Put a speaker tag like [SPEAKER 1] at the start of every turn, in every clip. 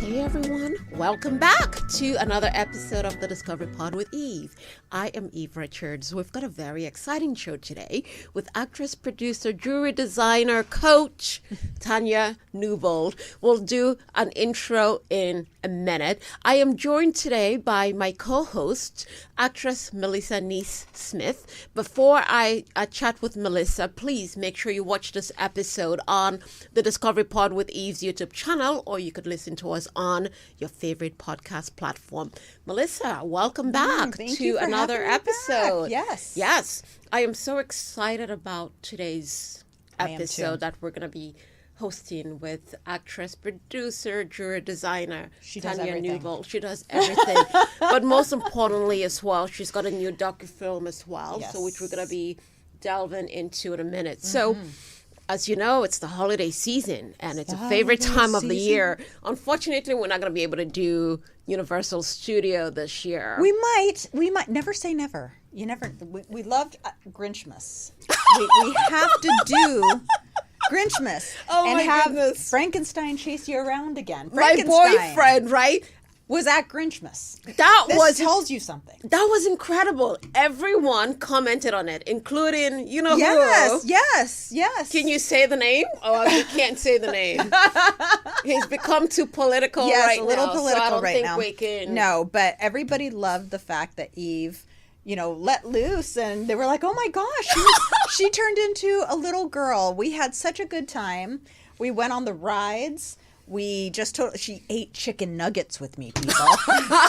[SPEAKER 1] Hey everyone, welcome back to another episode of the Discovery Pod with Eve. I am Eve Richards. We've got a very exciting show today with actress, producer, jewelry designer, coach, Tanya Newbould. We'll do an intro in a minute. I am joined today by my co-host, actress Melissa Neese-Smith. Before I chat with Melissa, please make sure you watch this episode on the Discovery Pod with Eve's YouTube channel, or you could listen to us on your favorite podcast platform. Melissa, welcome back to another episode.
[SPEAKER 2] Yes.
[SPEAKER 1] Yes. I am so excited about today's episode that we're going to be hosting with actress, producer, jewelry designer, Tanya Newbould. She does everything. But most importantly as well, she's got a new docufilm as well, so which we're going to be delving into in a minute. Mm-hmm. So, as you know, it's the holiday season, and it's a favorite time of the year. Unfortunately, we're not going to be able to do Universal Studio this year.
[SPEAKER 2] We might. Never say never. You never. We loved Grinchmas. we have to do Grinchmas and have Frankenstein chase you around again.
[SPEAKER 1] My boyfriend, right?
[SPEAKER 2] Was at Grinchmas.
[SPEAKER 1] This
[SPEAKER 2] tells you something.
[SPEAKER 1] That was incredible. Everyone commented on it, including, who.
[SPEAKER 2] Yes.
[SPEAKER 1] Can you say the name? Oh, you can't say the name. He's become too political right now.
[SPEAKER 2] Yes, a little political
[SPEAKER 1] so I don't
[SPEAKER 2] right
[SPEAKER 1] think
[SPEAKER 2] now.
[SPEAKER 1] We can.
[SPEAKER 2] No, but everybody loved the fact that Eve, let loose, and they were like, oh my gosh, she turned into a little girl. We had such a good time. We went on the rides. She ate chicken nuggets with me, people.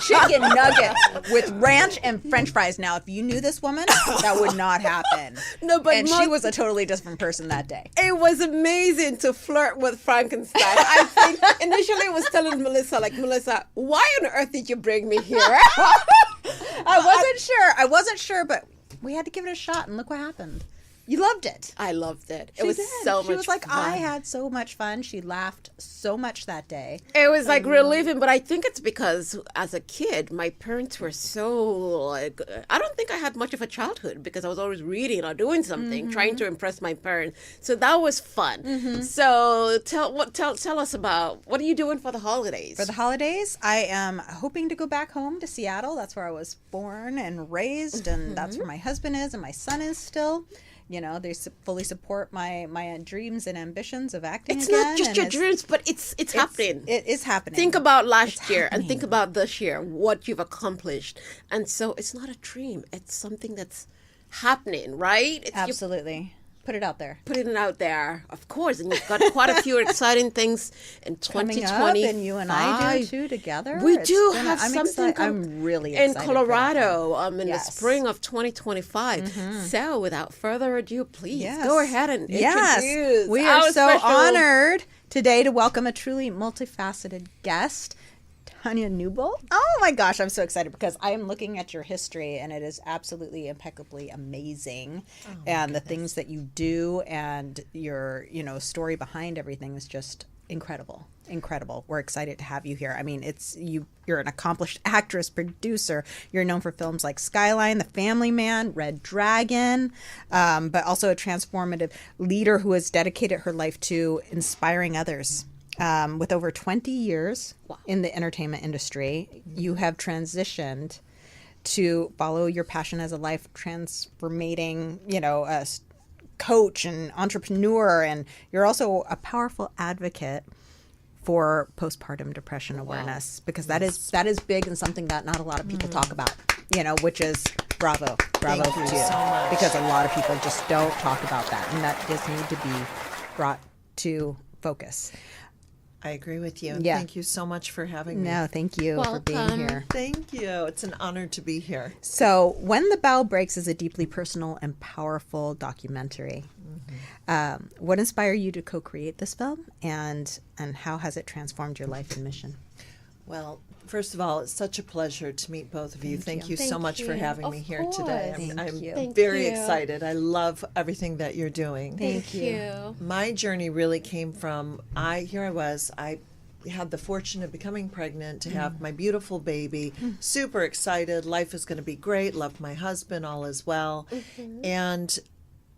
[SPEAKER 2] Chicken nuggets with ranch and French fries. Now, if you knew this woman, that would not happen.
[SPEAKER 1] No, but
[SPEAKER 2] she was a totally different person that day.
[SPEAKER 1] It was amazing to flirt with Frankenstein. I think initially I was telling Melissa, Melissa, why on earth did you bring me here?
[SPEAKER 2] I wasn't sure, but we had to give it a shot, and look what happened. You loved it.
[SPEAKER 1] I loved it. It was so much fun.
[SPEAKER 2] She was like, I had so much fun. She laughed so much that day.
[SPEAKER 1] It was relieving, but I think it's because as a kid, my parents were so I don't think I had much of a childhood because I was always reading or doing something, trying to impress my parents. So that was fun. Mm-hmm. So tell us about, what are you doing for the holidays?
[SPEAKER 2] For the holidays, I am hoping to go back home to Seattle. That's where I was born and raised, and that's where my husband is and my son is still. They fully support my dreams and ambitions of acting
[SPEAKER 1] again.
[SPEAKER 2] It's
[SPEAKER 1] not just your dreams, but it's happening.
[SPEAKER 2] It is happening.
[SPEAKER 1] Think about last year and think about this year, what you've accomplished. And so it's not a dream. It's something that's happening, right?
[SPEAKER 2] Absolutely. Put it out there.
[SPEAKER 1] Putting it out there, of course. And you've got quite a few exciting things in 2020.
[SPEAKER 2] Coming up, and you and I do too together.
[SPEAKER 1] We have something.
[SPEAKER 2] I'm really excited
[SPEAKER 1] in Colorado in the spring of 2025. Mm-hmm. So, without further ado, please go ahead and introduce.
[SPEAKER 2] We are so honored today to welcome a truly multifaceted guest, Tanya Newbould. Oh my gosh, I'm so excited because I am looking at your history and it is absolutely impeccably amazing. And the things that you do and your, story behind everything is just incredible. Incredible. We're excited to have you here. I mean, you're an accomplished actress, producer. You're known for films like Skyline, The Family Man, Red Dragon, but also a transformative leader who has dedicated her life to inspiring others. With over 20 years in the entertainment industry, you have transitioned to follow your passion as a life transformating, a coach and entrepreneur, and you're also a powerful advocate for postpartum depression awareness, because that is big and something that not a lot of people talk about, which is bravo to you, so because a lot of people just don't talk about that, and that does need to be brought to focus.
[SPEAKER 3] I agree with you. Yeah. Thank you so much for having me.
[SPEAKER 2] No, thank you for being here.
[SPEAKER 3] Thank you. It's an honor to be here.
[SPEAKER 2] So, When the Bow Breaks is a deeply personal and powerful documentary. Mm-hmm. What inspired you to co-create this film, and how has it transformed your life and mission?
[SPEAKER 3] Well, first of all, it's such a pleasure to meet both of you. Thank you so much for having me here today. I'm very excited. I love everything that you're doing.
[SPEAKER 1] Thank you.
[SPEAKER 3] My journey really came from, I had the fortune of becoming pregnant, to have my beautiful baby, super excited. Life is going to be great. Love my husband, all is well. Mm-hmm. And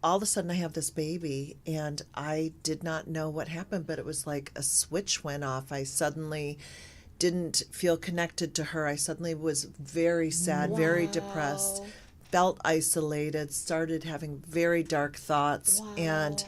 [SPEAKER 3] all of a sudden I have this baby, and I did not know what happened, but it was like a switch went off. I suddenly didn't feel connected to her. I suddenly was very sad, very depressed, felt isolated, started having very dark thoughts, and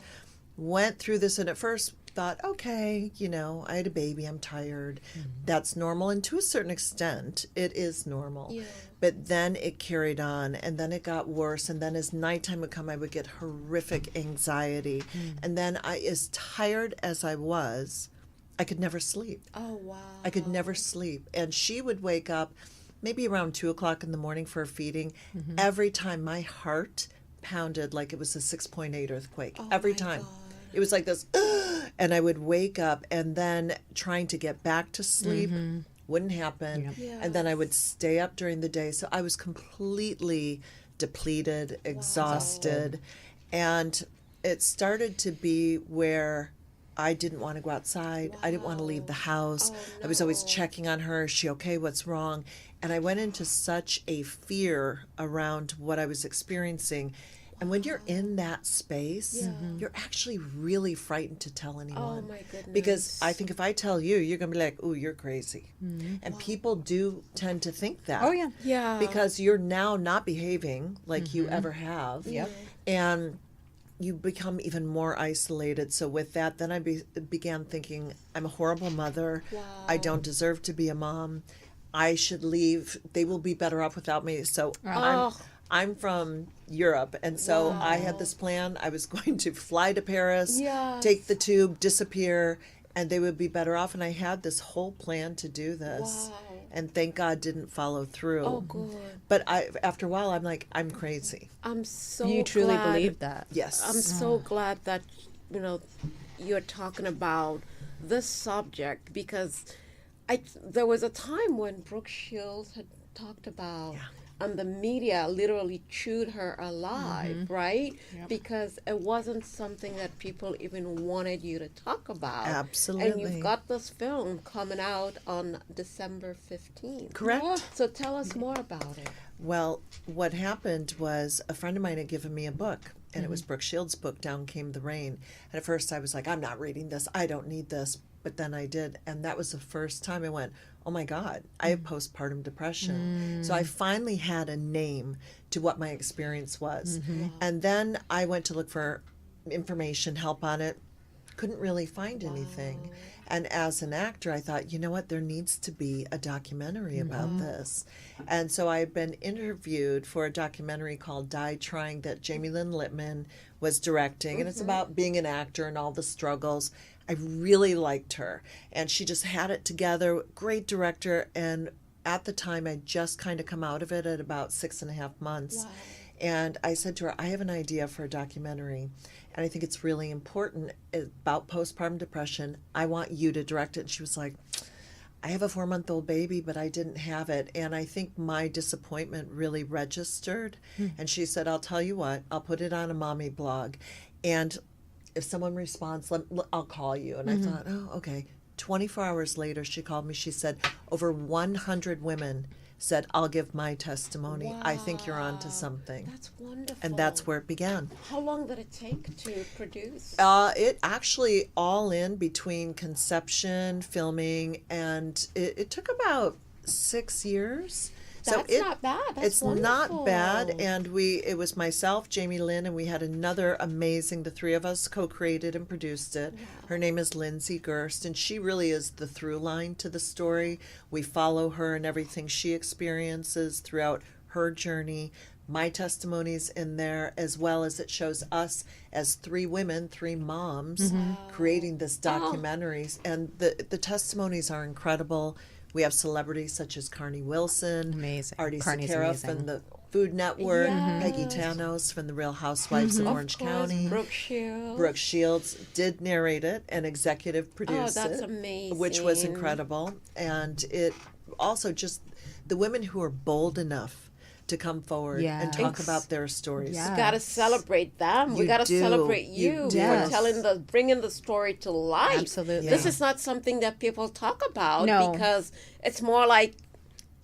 [SPEAKER 3] went through this. And at first thought, okay, I had a baby, I'm tired. That's normal. And to a certain extent, it is normal. Yeah. But then it carried on, and then it got worse. And then as nighttime would come, I would get horrific anxiety. And then as tired as I was, I could never sleep.
[SPEAKER 1] Oh, wow.
[SPEAKER 3] I could never sleep. And she would wake up maybe around 2 o'clock in the morning for a feeding. Every time my heart pounded like it was a 6.8 earthquake. Every time. God. It was like this, and I would wake up, and then trying to get back to sleep wouldn't happen. Yep. Yes. And then I would stay up during the day. So I was completely depleted, exhausted. And it started to be where I didn't want to go outside. I didn't want to leave the house. I was always checking on her. Is she okay? What's wrong? And I went into such a fear around what I was experiencing. And when you're in that space, you're actually really frightened to tell anyone.
[SPEAKER 1] Oh, my goodness.
[SPEAKER 3] Because I think if I tell you, you're going to be like, oh, you're crazy. And people do tend to think that.
[SPEAKER 2] Oh, yeah.
[SPEAKER 1] Yeah.
[SPEAKER 3] Because you're now not behaving like you ever have.
[SPEAKER 2] Yep.
[SPEAKER 3] And you become even more isolated. So with that, then I began thinking, I'm a horrible mother.
[SPEAKER 1] Wow.
[SPEAKER 3] I don't deserve to be a mom. I should leave. They will be better off without me. So I'm from Europe, and so I had this plan. I was going to fly to Paris, take the tube, disappear, and they would be better off. And I had this whole plan to do this.
[SPEAKER 1] Wow.
[SPEAKER 3] And thank God didn't follow through.
[SPEAKER 1] Oh, good.
[SPEAKER 3] But after a while, I'm like, I'm crazy.
[SPEAKER 1] I'm so
[SPEAKER 2] You truly
[SPEAKER 1] glad.
[SPEAKER 2] believe that?
[SPEAKER 3] Yes.
[SPEAKER 1] I'm so glad that, you're talking about this subject, because there was a time when Brooke Shields had talked about, and the media literally chewed her alive, right? Yep. Because it wasn't something that people even wanted you to talk about.
[SPEAKER 3] Absolutely.
[SPEAKER 1] And you've got this film coming out on December 15th.
[SPEAKER 3] Correct.
[SPEAKER 1] Yeah. So tell us more about it.
[SPEAKER 3] Well, what happened was a friend of mine had given me a book, and it was Brooke Shields' book, Down Came the Rain. And at first I was like, I'm not reading this. I don't need this. But then I did. And that was the first time I went, oh my God, I have postpartum depression. So I finally had a name to what my experience was. And then I went to look for information, help on it. Couldn't really find anything. And as an actor, I thought, you know what, there needs to be a documentary about this. And so I've been interviewed for a documentary called Die Trying that Jamie Lynn Littman was directing. And it's about being an actor and all the struggles. I really liked her. And she just had it together, great director. And at the time, I'd just kind of come out of it at about 6.5 months. Wow. And I said to her, I have an idea for a documentary, and I think it's really important about postpartum depression. I want you to direct it. And she was like, I have a 4-month-old baby, but I didn't have it. And I think my disappointment really registered. And she said, I'll tell you what, I'll put it on a mommy blog. And if someone responds, I'll call you. And I thought, oh, okay. 24 hours later, she called me. She said, over 100 women said, I'll give my testimony. Wow. I think you're on to something.
[SPEAKER 1] That's wonderful.
[SPEAKER 3] And that's where it began.
[SPEAKER 1] How long did it take to produce?
[SPEAKER 3] It actually all in between conception, filming, and it took about 6 years.
[SPEAKER 1] That's not bad. That's wonderful.
[SPEAKER 3] Not bad. And it was myself, Jamie Lynn, and we had another amazing, the three of us co-created and produced it. Wow. Her name is Lindsay Gerst, and she really is the through line to the story. We follow her and everything she experiences throughout her journey. My testimony's in there, as well as it shows us as 3 women, 3 moms, creating this documentary. And the testimonies are incredible. We have celebrities such as Carney Wilson, Artie Sakara from the Food Network, Peggy Tanos from the Real Housewives of Orange County. Brooke Shields did narrate it and executive produce it.
[SPEAKER 1] Oh, that's amazing.
[SPEAKER 3] Which was incredible. And it also just the women who are bold enough to come forward and talk about their stories.
[SPEAKER 1] Yes. We got to celebrate them. We got to celebrate you for bringing the story to life.
[SPEAKER 2] Absolutely.
[SPEAKER 1] This is not something that people talk about because it's more like,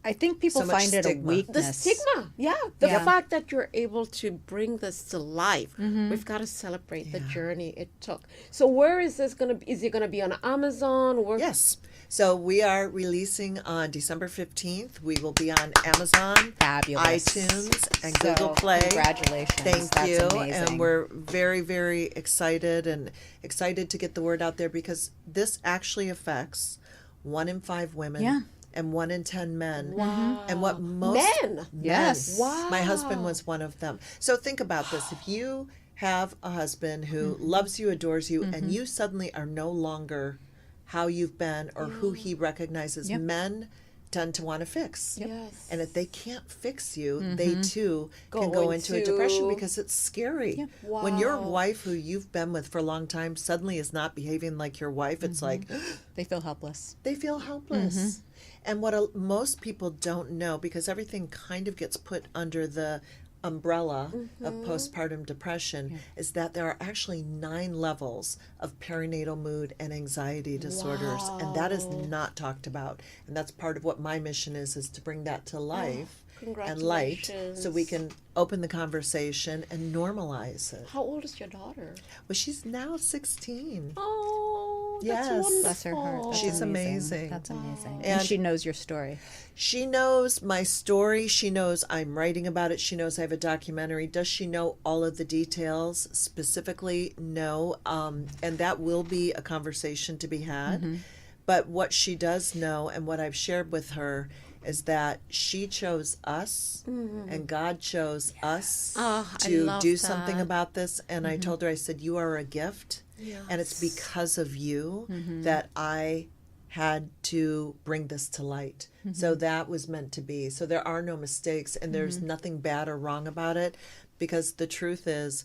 [SPEAKER 2] I think people find it a weakness.
[SPEAKER 1] The stigma, the fact that you're able to bring this to life. We've got to celebrate the journey it took. So where is this going to be? Is it going to be on Amazon?
[SPEAKER 3] Yes. So we are releasing on December 15th. We will be on Amazon,
[SPEAKER 2] Fabulous.
[SPEAKER 3] iTunes, and
[SPEAKER 2] So,
[SPEAKER 3] Google Play.
[SPEAKER 2] Congratulations.
[SPEAKER 3] Thank
[SPEAKER 2] That's
[SPEAKER 3] you.
[SPEAKER 2] amazing.
[SPEAKER 3] And we're very, very excited to get the word out there because this actually affects 1 in 5 women.
[SPEAKER 2] Yeah.
[SPEAKER 3] And 1 in 10 men.
[SPEAKER 1] Wow.
[SPEAKER 3] And what most
[SPEAKER 1] Men?
[SPEAKER 2] Yes.
[SPEAKER 1] Wow.
[SPEAKER 3] My husband was one of them. So think about this. If you have a husband who loves you, adores you, and you suddenly are no longer how you've been or who he recognizes, men tend to want to fix.
[SPEAKER 1] Yes.
[SPEAKER 3] And if they can't fix you, they too can go into a depression because it's scary. When your
[SPEAKER 1] Wow.
[SPEAKER 3] wife, who you've been with for a long time, suddenly is not behaving like your wife, it's like
[SPEAKER 2] They feel helpless.
[SPEAKER 3] they feel helpless. And what most people don't know, because everything kind of gets put under the umbrella of postpartum depression, is that there are actually 9 levels of perinatal mood and anxiety disorders, and that is not talked about. And that's part of what my mission is to bring that to life and light, so we can open the conversation and normalize it.
[SPEAKER 1] How old is your daughter?
[SPEAKER 3] Well, she's now 16.
[SPEAKER 1] Oh, that's
[SPEAKER 3] Yes.
[SPEAKER 1] wonderful.
[SPEAKER 2] Bless her heart. That's
[SPEAKER 3] She's amazing.
[SPEAKER 2] That's amazing.
[SPEAKER 3] And-
[SPEAKER 2] And she knows your story.
[SPEAKER 3] She knows my story. She knows I'm writing about it. She knows I have a documentary. Does she know all of the details specifically? No. And that will be a conversation to be had. But what she does know and what I've shared with her is that she chose us and God chose us
[SPEAKER 1] I
[SPEAKER 3] to
[SPEAKER 1] love
[SPEAKER 3] do something
[SPEAKER 1] that.
[SPEAKER 3] about this. And I told her, I said, you are a gift. And it's because of you that I had to bring this to light. So that was meant to be. So there are no mistakes and there's nothing bad or wrong about it, because the truth is,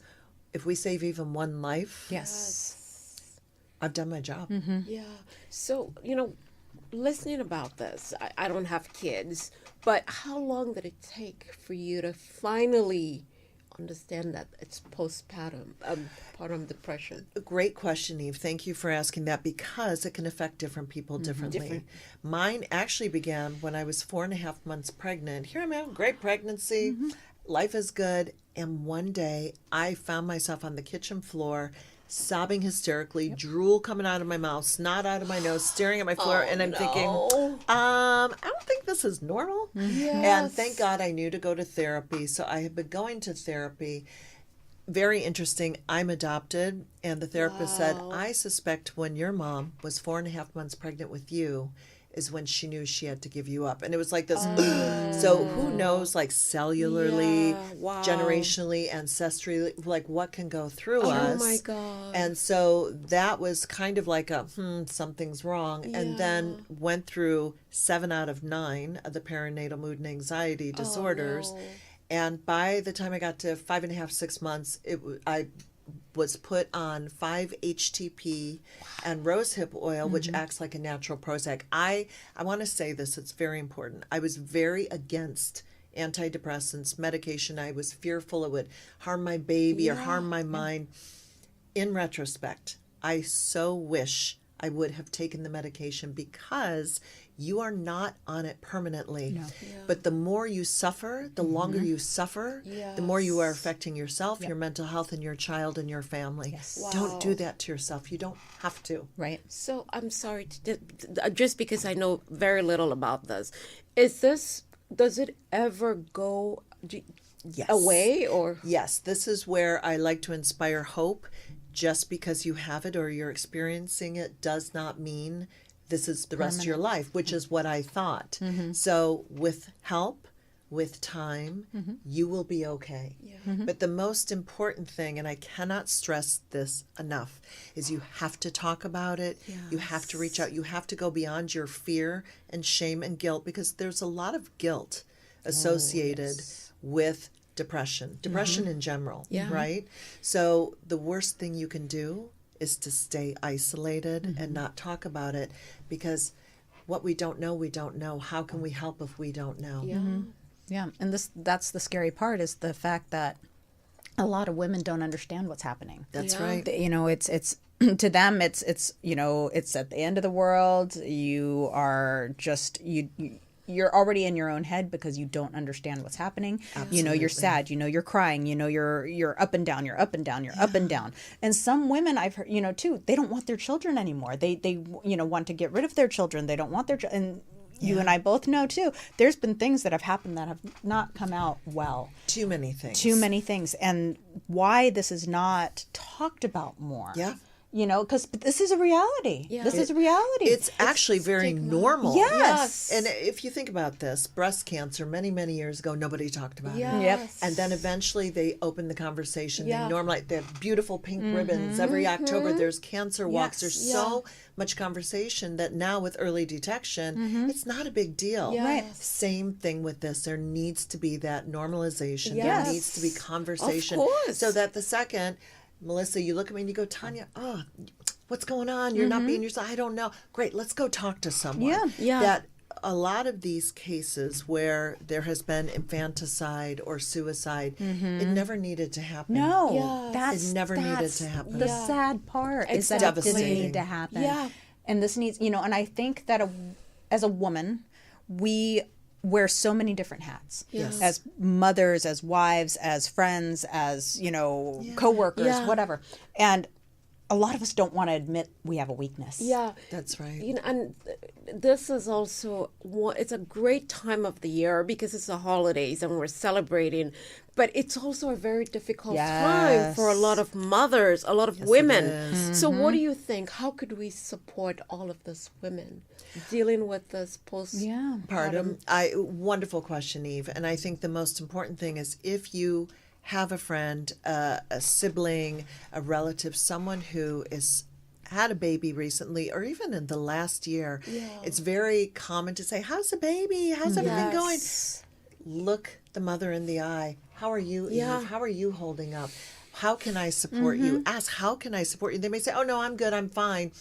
[SPEAKER 3] if we save even one life,
[SPEAKER 2] Yes.
[SPEAKER 3] I've done my job.
[SPEAKER 1] Yeah. So, listening about this, I don't have kids, but how long did it take for you to finally understand that it's postpartum depression?
[SPEAKER 3] Great question, Eve. Thank you for asking that, because it can affect different people differently. Mine actually began when I was 4.5 months pregnant. Here I am, great pregnancy. Life is good. And one day I found myself on the kitchen floor sobbing hysterically, drool coming out of my mouth, snot out of my nose, staring at my floor, and I'm thinking, I don't think this is normal. And thank God I knew to go to therapy. So I had been going to therapy. Very interesting. I'm adopted, and the therapist said, I suspect when your mom was 4.5 months pregnant with you is when she knew she had to give you up. And it was like this. So who knows, like cellularly, generationally, ancestrally, like what can go through us.
[SPEAKER 1] Oh my God.
[SPEAKER 3] And so that was kind of like a, something's wrong. And then went through 7 out of 9 of the perinatal mood and anxiety disorders. And by the time I got to 5.5, 6 months, I was put on 5-HTP and rosehip oil, which acts like a natural Prozac. I want to say this, it's very important. I was very against antidepressants, medication. I was fearful it would harm my baby or harm my mind. In retrospect, I so wish I would have taken the medication, because you are not on it permanently. But the more you suffer, the longer you suffer, the more you are affecting yourself, your mental health, and your child and your family. Don't do that to yourself. You don't have to.
[SPEAKER 2] Right.
[SPEAKER 1] So I'm sorry, just because I know very little about this, does it ever go away or?
[SPEAKER 3] Yes, this is where I like to inspire hope. Just because you have it or you're experiencing it does not mean this is the rest of your life, which is what I thought. So with help, with time, you will be okay. But the most important thing, and I cannot stress this enough, is you have to talk about it. You have to reach out. You have to go beyond your fear and shame and guilt, because there's a lot of guilt associated with depression in general, right? So the worst thing you can do is to stay isolated and not talk about it, because what we don't know, we don't know. How can we help if we don't know?
[SPEAKER 2] Yeah, and that's the scary part, is the fact that a lot of women don't understand what's happening.
[SPEAKER 3] That's right.
[SPEAKER 2] It's to them it's it's at the end of the world. You are just you're already in your own head because you don't understand what's happening. You know, you're sad, you know, you're crying, you know, you're up and down, you're up and down, you're up and down. And some women I've heard, you know, too, they don't want their children anymore. They you know, want to get rid of their children. They don't want their and you and I both know too, there's been things that have happened that have not come out well.
[SPEAKER 3] Too many things.
[SPEAKER 2] And why this is not talked about more.
[SPEAKER 3] Yeah.
[SPEAKER 2] You know, because this is a reality.
[SPEAKER 1] Yeah.
[SPEAKER 2] This is a reality.
[SPEAKER 3] It's actually very normal.
[SPEAKER 2] Yes.
[SPEAKER 3] And if you think about this, breast cancer, many, many years ago, nobody talked about it.
[SPEAKER 2] Yep.
[SPEAKER 3] And then eventually they opened the conversation.
[SPEAKER 1] Yeah.
[SPEAKER 3] They normalize. They have beautiful pink ribbons. Every October there's cancer walks.
[SPEAKER 2] Yes.
[SPEAKER 3] There's so much conversation that now with early detection, it's not a big deal.
[SPEAKER 1] Yes.
[SPEAKER 2] Right.
[SPEAKER 3] Same thing with this. There needs to be that normalization.
[SPEAKER 1] Yes.
[SPEAKER 3] There needs to be conversation.
[SPEAKER 1] Of course.
[SPEAKER 3] So that the second, Melissa, you look at me and you go, Tanya, oh, what's going on? You're not being yourself. I don't know. Great, let's go talk to someone.
[SPEAKER 2] Yeah.
[SPEAKER 1] Yeah.
[SPEAKER 3] That a lot of these cases where there has been infanticide or suicide, it never needed to happen.
[SPEAKER 2] No,
[SPEAKER 1] Yes.
[SPEAKER 2] that's
[SPEAKER 3] It never needed
[SPEAKER 2] that's
[SPEAKER 3] to happen.
[SPEAKER 2] The
[SPEAKER 1] Yeah.
[SPEAKER 2] sad part is that
[SPEAKER 1] Exactly.
[SPEAKER 2] it didn't
[SPEAKER 3] Devastating.
[SPEAKER 2] need to happen.
[SPEAKER 1] Yeah.
[SPEAKER 2] And this needs, you know, and I think that as a woman, we wear so many different hats.
[SPEAKER 3] Yes.
[SPEAKER 2] As mothers, as wives, as friends, as, you know, coworkers,
[SPEAKER 1] Yeah.
[SPEAKER 2] whatever. And a lot of us don't want to admit we have a weakness.
[SPEAKER 1] Yeah.
[SPEAKER 3] That's right.
[SPEAKER 1] You know, and this is also it's a great time of the year because it's the holidays and we're celebrating, but it's also a very difficult time for a lot of mothers, a lot of women. So what do you think? How could we support all of these women dealing with this
[SPEAKER 3] Postpartum. Wonderful question, Eve. And I think the most important thing is if you have a friend, a sibling, a relative, someone who is had a baby recently or even in the last year, it's very common to say, how's the baby? How's everything going? Look the mother in the eye. How are you, Eve? How are you holding up? How can I support you? Ask, how can I support you? They may say, oh, no, I'm good. I'm fine.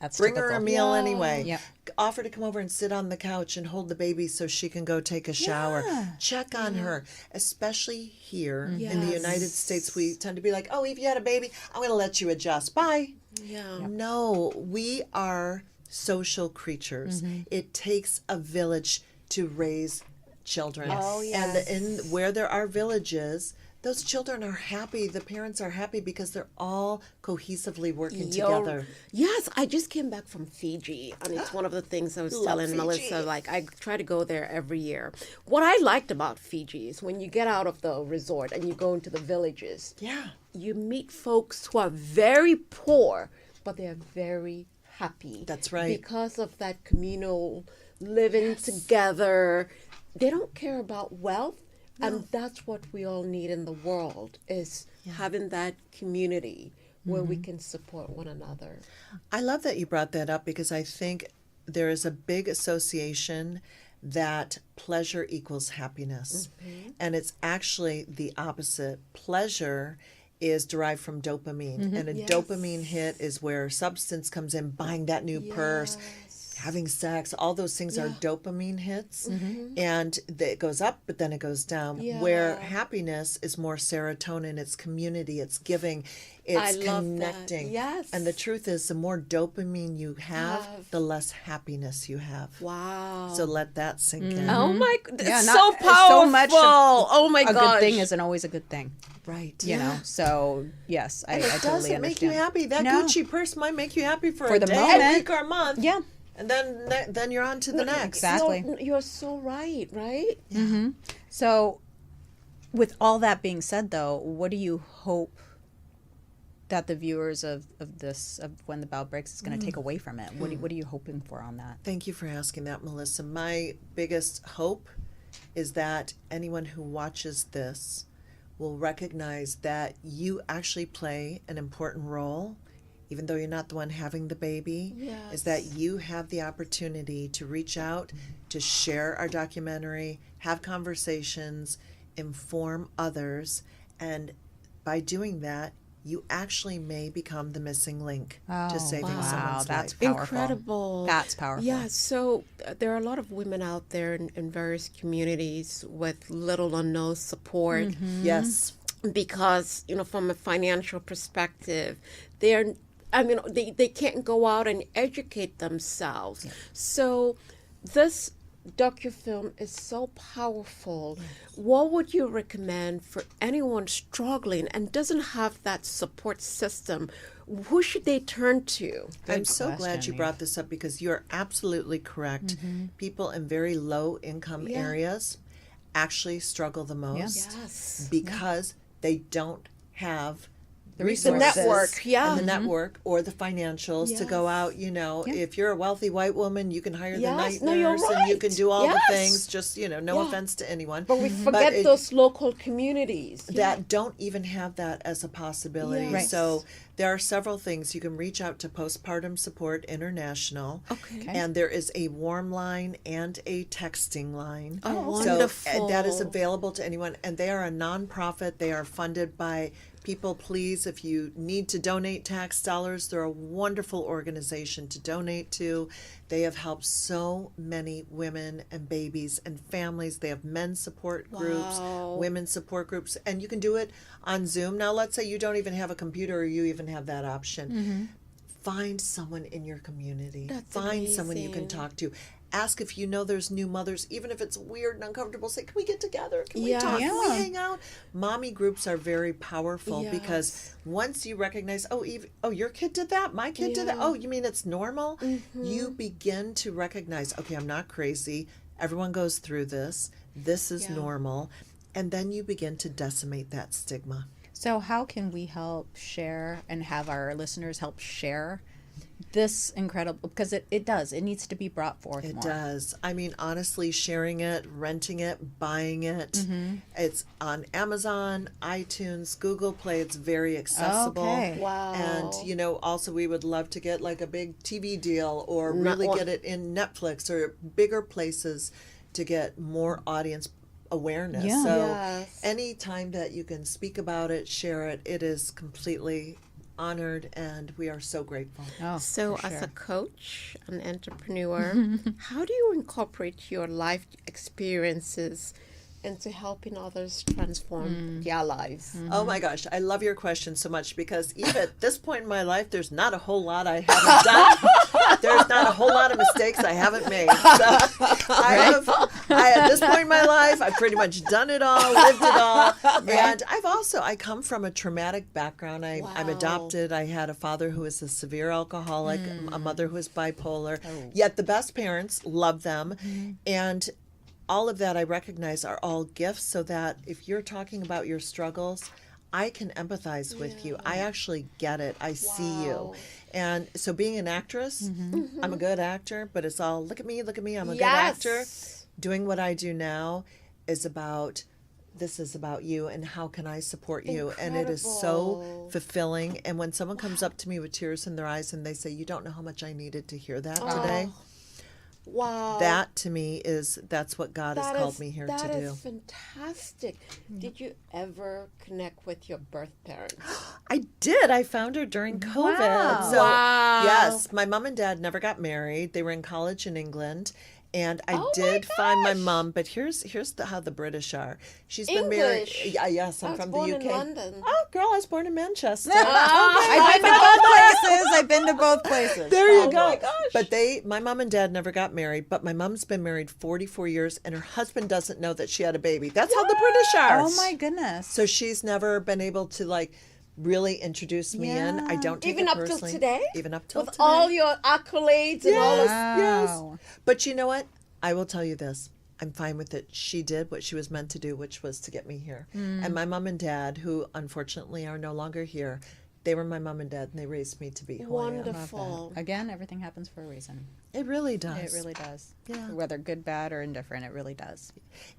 [SPEAKER 2] That's
[SPEAKER 3] Bring her a
[SPEAKER 2] typical.
[SPEAKER 3] meal anyway.
[SPEAKER 2] Yep.
[SPEAKER 3] Offer to come over and sit on the couch and hold the baby so she can go take a shower. Check on her, especially here in the United States. We tend to be like, oh, if you had a baby, I'm going to let you adjust. Bye.
[SPEAKER 1] Yeah.
[SPEAKER 3] No, we are social creatures. It takes a village to raise children.
[SPEAKER 1] Oh, yes.
[SPEAKER 3] And in where there are villages, those children are happy. The parents are happy because they're all cohesively working together.
[SPEAKER 1] Yes, I just came back from Fiji, and it's one of the things I was telling
[SPEAKER 3] Fiji.
[SPEAKER 1] Melissa. Like, I try to go there every year. What I liked about Fiji is when you get out of the resort and you go into the villages,
[SPEAKER 3] Yeah.
[SPEAKER 1] you meet folks who are very poor, but they are very happy.
[SPEAKER 3] That's right.
[SPEAKER 1] Because of that communal living together. They don't care about wealth. And that's what we all need in the world is having that community where we can support one another.
[SPEAKER 3] I love that you brought that up because I think there is a big association that pleasure equals happiness. And it's actually the opposite. Pleasure is derived from dopamine. And a dopamine hit is where substance comes in, buying that new purse, having sex, all those things are dopamine hits. And it goes up, but then it goes down. Where happiness is more serotonin, it's community, it's giving, it's connecting.
[SPEAKER 1] Yes.
[SPEAKER 3] And the truth is, the more dopamine you have, the less happiness you have.
[SPEAKER 1] Wow.
[SPEAKER 3] So let that sink in.
[SPEAKER 1] Oh my, it's
[SPEAKER 2] Yeah,
[SPEAKER 1] so
[SPEAKER 2] not-
[SPEAKER 1] powerful.
[SPEAKER 2] so much of
[SPEAKER 1] Oh my
[SPEAKER 2] a
[SPEAKER 1] gosh.
[SPEAKER 2] good thing isn't always a good thing.
[SPEAKER 3] Right.
[SPEAKER 2] You know, so yes, I
[SPEAKER 3] It
[SPEAKER 2] totally
[SPEAKER 3] doesn't make you
[SPEAKER 2] understand.
[SPEAKER 3] happy. That
[SPEAKER 2] No.
[SPEAKER 3] Gucci purse might make you happy for
[SPEAKER 2] For
[SPEAKER 3] a
[SPEAKER 2] the
[SPEAKER 3] day,
[SPEAKER 2] moment.
[SPEAKER 3] a week, or a month.
[SPEAKER 2] Yeah.
[SPEAKER 3] And then you're on to the next.
[SPEAKER 2] Exactly.
[SPEAKER 1] No, you're so right, right?
[SPEAKER 2] So, with all that being said, though, what do you hope that the viewers of this, of When the Bell Breaks, is going to take away from it? What are you hoping for on that?
[SPEAKER 3] Thank you for asking that, Melissa. My biggest hope is that anyone who watches this will recognize that you actually play an important role, even though you're not the one having the baby, is that you have the opportunity to reach out, to share our documentary, have conversations, inform others, and by doing that, you actually may become the missing link to saving someone's
[SPEAKER 2] that's
[SPEAKER 3] life.
[SPEAKER 2] powerful.
[SPEAKER 1] Incredible.
[SPEAKER 2] That's powerful.
[SPEAKER 1] Yeah, so there are a lot of women out there in various communities with little or no support.
[SPEAKER 3] Yes.
[SPEAKER 1] Because, you know, from a financial perspective, they can't go out and educate themselves. So this docufilm is so powerful. What would you recommend for anyone struggling and doesn't have that support system? Who should they turn to?
[SPEAKER 3] I'm so glad you brought this up because you're absolutely correct. People in very low income areas actually struggle the most because they don't have
[SPEAKER 2] The
[SPEAKER 1] The
[SPEAKER 2] resources.
[SPEAKER 1] network,
[SPEAKER 3] and the network or the financials to go out. You know, if you're a wealthy white woman, you can hire the night
[SPEAKER 1] no, you're
[SPEAKER 3] nurse and you can
[SPEAKER 1] right.
[SPEAKER 3] do all the
[SPEAKER 1] Yes.
[SPEAKER 3] things. Just, you know, no offense to anyone.
[SPEAKER 1] But we forget those local communities.
[SPEAKER 3] that don't even have that as a possibility.
[SPEAKER 1] Yes. Right.
[SPEAKER 3] So there are several things. You can reach out to Postpartum Support International.
[SPEAKER 1] Okay.
[SPEAKER 3] And there is a warm line and a texting line.
[SPEAKER 1] Oh,
[SPEAKER 3] So
[SPEAKER 1] wonderful.
[SPEAKER 3] that is available to anyone. And they are a nonprofit. They are funded by People Please. If you need to donate tax dollars, they're a wonderful organization to donate to. They have helped so many women and babies and families. They have men's support groups,
[SPEAKER 1] Wow.
[SPEAKER 3] women's support groups, and you can do it on Zoom. Now, let's say you don't even have a computer or you even have that option. Find someone in your community.
[SPEAKER 1] That's
[SPEAKER 3] Find someone you can
[SPEAKER 1] amazing.
[SPEAKER 3] talk to. Ask if you know there's new mothers, even if it's weird and uncomfortable. Say, can we get together? Can we talk? Can we
[SPEAKER 2] Yeah.
[SPEAKER 3] hang out? Mommy groups are very powerful
[SPEAKER 1] Yes.
[SPEAKER 3] because once you recognize, oh, Eve, oh, your kid did that? My kid did that? Oh, you mean it's normal? You begin to recognize, okay, I'm not crazy. Everyone goes through this. This is normal. And then you begin to decimate that stigma.
[SPEAKER 2] So how can we help share and have our listeners help share this incredible, because it does, it needs to be brought forth
[SPEAKER 3] It
[SPEAKER 2] more.
[SPEAKER 3] does. I mean, honestly, sharing it, renting it, buying it. It's on Amazon, iTunes, Google Play. It's very accessible.
[SPEAKER 2] Okay.
[SPEAKER 1] Wow.
[SPEAKER 3] And, you know, also we would love to get like a big TV deal or really get it in Netflix or bigger places to get more audience awareness.
[SPEAKER 2] Yeah.
[SPEAKER 3] So
[SPEAKER 1] Yes.
[SPEAKER 3] anytime that you can speak about it, share it, it is completely honored and we are so grateful.
[SPEAKER 2] Oh,
[SPEAKER 1] So,
[SPEAKER 2] for
[SPEAKER 1] as
[SPEAKER 2] sure.
[SPEAKER 1] a coach, an entrepreneur, how do you incorporate your life experiences into helping others transform their lives?
[SPEAKER 3] Oh my gosh, I love your question so much because even at this point in my life, there's not a whole lot I haven't done. There's not a whole lot of mistakes I haven't made. So at this point in my life, I've pretty much done it all, lived it all. And I come from a traumatic background. I'm
[SPEAKER 1] Wow.
[SPEAKER 3] adopted. I had a father who was a severe alcoholic, a mother who was bipolar. Yet the best parents, love them. And all of that I recognize are all gifts so that if you're talking about your struggles, I can empathize with you. I actually get it. I see you.
[SPEAKER 1] Wow.
[SPEAKER 3] And so being an actress, I'm a good actor, but it's all look at me, I'm a good
[SPEAKER 1] Yes.
[SPEAKER 3] actor. Doing what I do now is about this is about you and how can I support you? And it is so
[SPEAKER 1] Incredible.
[SPEAKER 3] fulfilling. And when someone comes up to me with tears in their eyes and they say, you don't know how much I needed to hear that today.
[SPEAKER 1] Wow.
[SPEAKER 3] That to me that's what God has
[SPEAKER 1] That
[SPEAKER 3] called
[SPEAKER 1] is-
[SPEAKER 3] me here
[SPEAKER 1] that
[SPEAKER 3] to
[SPEAKER 1] is
[SPEAKER 3] do.
[SPEAKER 1] fantastic. Did you ever connect with your birth parents?
[SPEAKER 3] I did. I found her during COVID.
[SPEAKER 2] Wow.
[SPEAKER 3] So
[SPEAKER 1] Wow.
[SPEAKER 3] yes, my mom and dad never got married. They were in college in England. And I
[SPEAKER 1] Oh my
[SPEAKER 3] did find my
[SPEAKER 1] gosh.
[SPEAKER 3] mom, but here's how the British are. She's been married.
[SPEAKER 1] English.
[SPEAKER 3] Yeah, yes, I'm
[SPEAKER 1] I was
[SPEAKER 3] from
[SPEAKER 1] born
[SPEAKER 3] the
[SPEAKER 1] in
[SPEAKER 3] UK.
[SPEAKER 1] London.
[SPEAKER 3] Oh, girl, I was born in Manchester.
[SPEAKER 2] I've been to both places. I've been to both places.
[SPEAKER 3] There you
[SPEAKER 1] Oh
[SPEAKER 3] go.
[SPEAKER 1] my gosh.
[SPEAKER 3] But my mom and dad never got married, but my mom's been married 44 years and her husband doesn't know that she had a baby. That's how the British are.
[SPEAKER 2] Oh my goodness.
[SPEAKER 3] So she's never been able to really introduce me in. I don't take
[SPEAKER 1] Even
[SPEAKER 3] it
[SPEAKER 1] up till
[SPEAKER 3] personally.
[SPEAKER 1] today?
[SPEAKER 3] Even up till
[SPEAKER 1] With
[SPEAKER 3] today.
[SPEAKER 1] all your accolades and all this.
[SPEAKER 2] Wow.
[SPEAKER 3] But you know what? I will tell you this. I'm fine with it. She did what she was meant to do, which was to get me here. And my mom and dad, who unfortunately are no longer here, they were my mom and dad, and they raised me to be who I am.
[SPEAKER 1] Wonderful.
[SPEAKER 2] Again, everything happens for a reason.
[SPEAKER 3] It really does.
[SPEAKER 2] It really does.
[SPEAKER 3] Yeah.
[SPEAKER 2] Whether good, bad, or indifferent, it really does.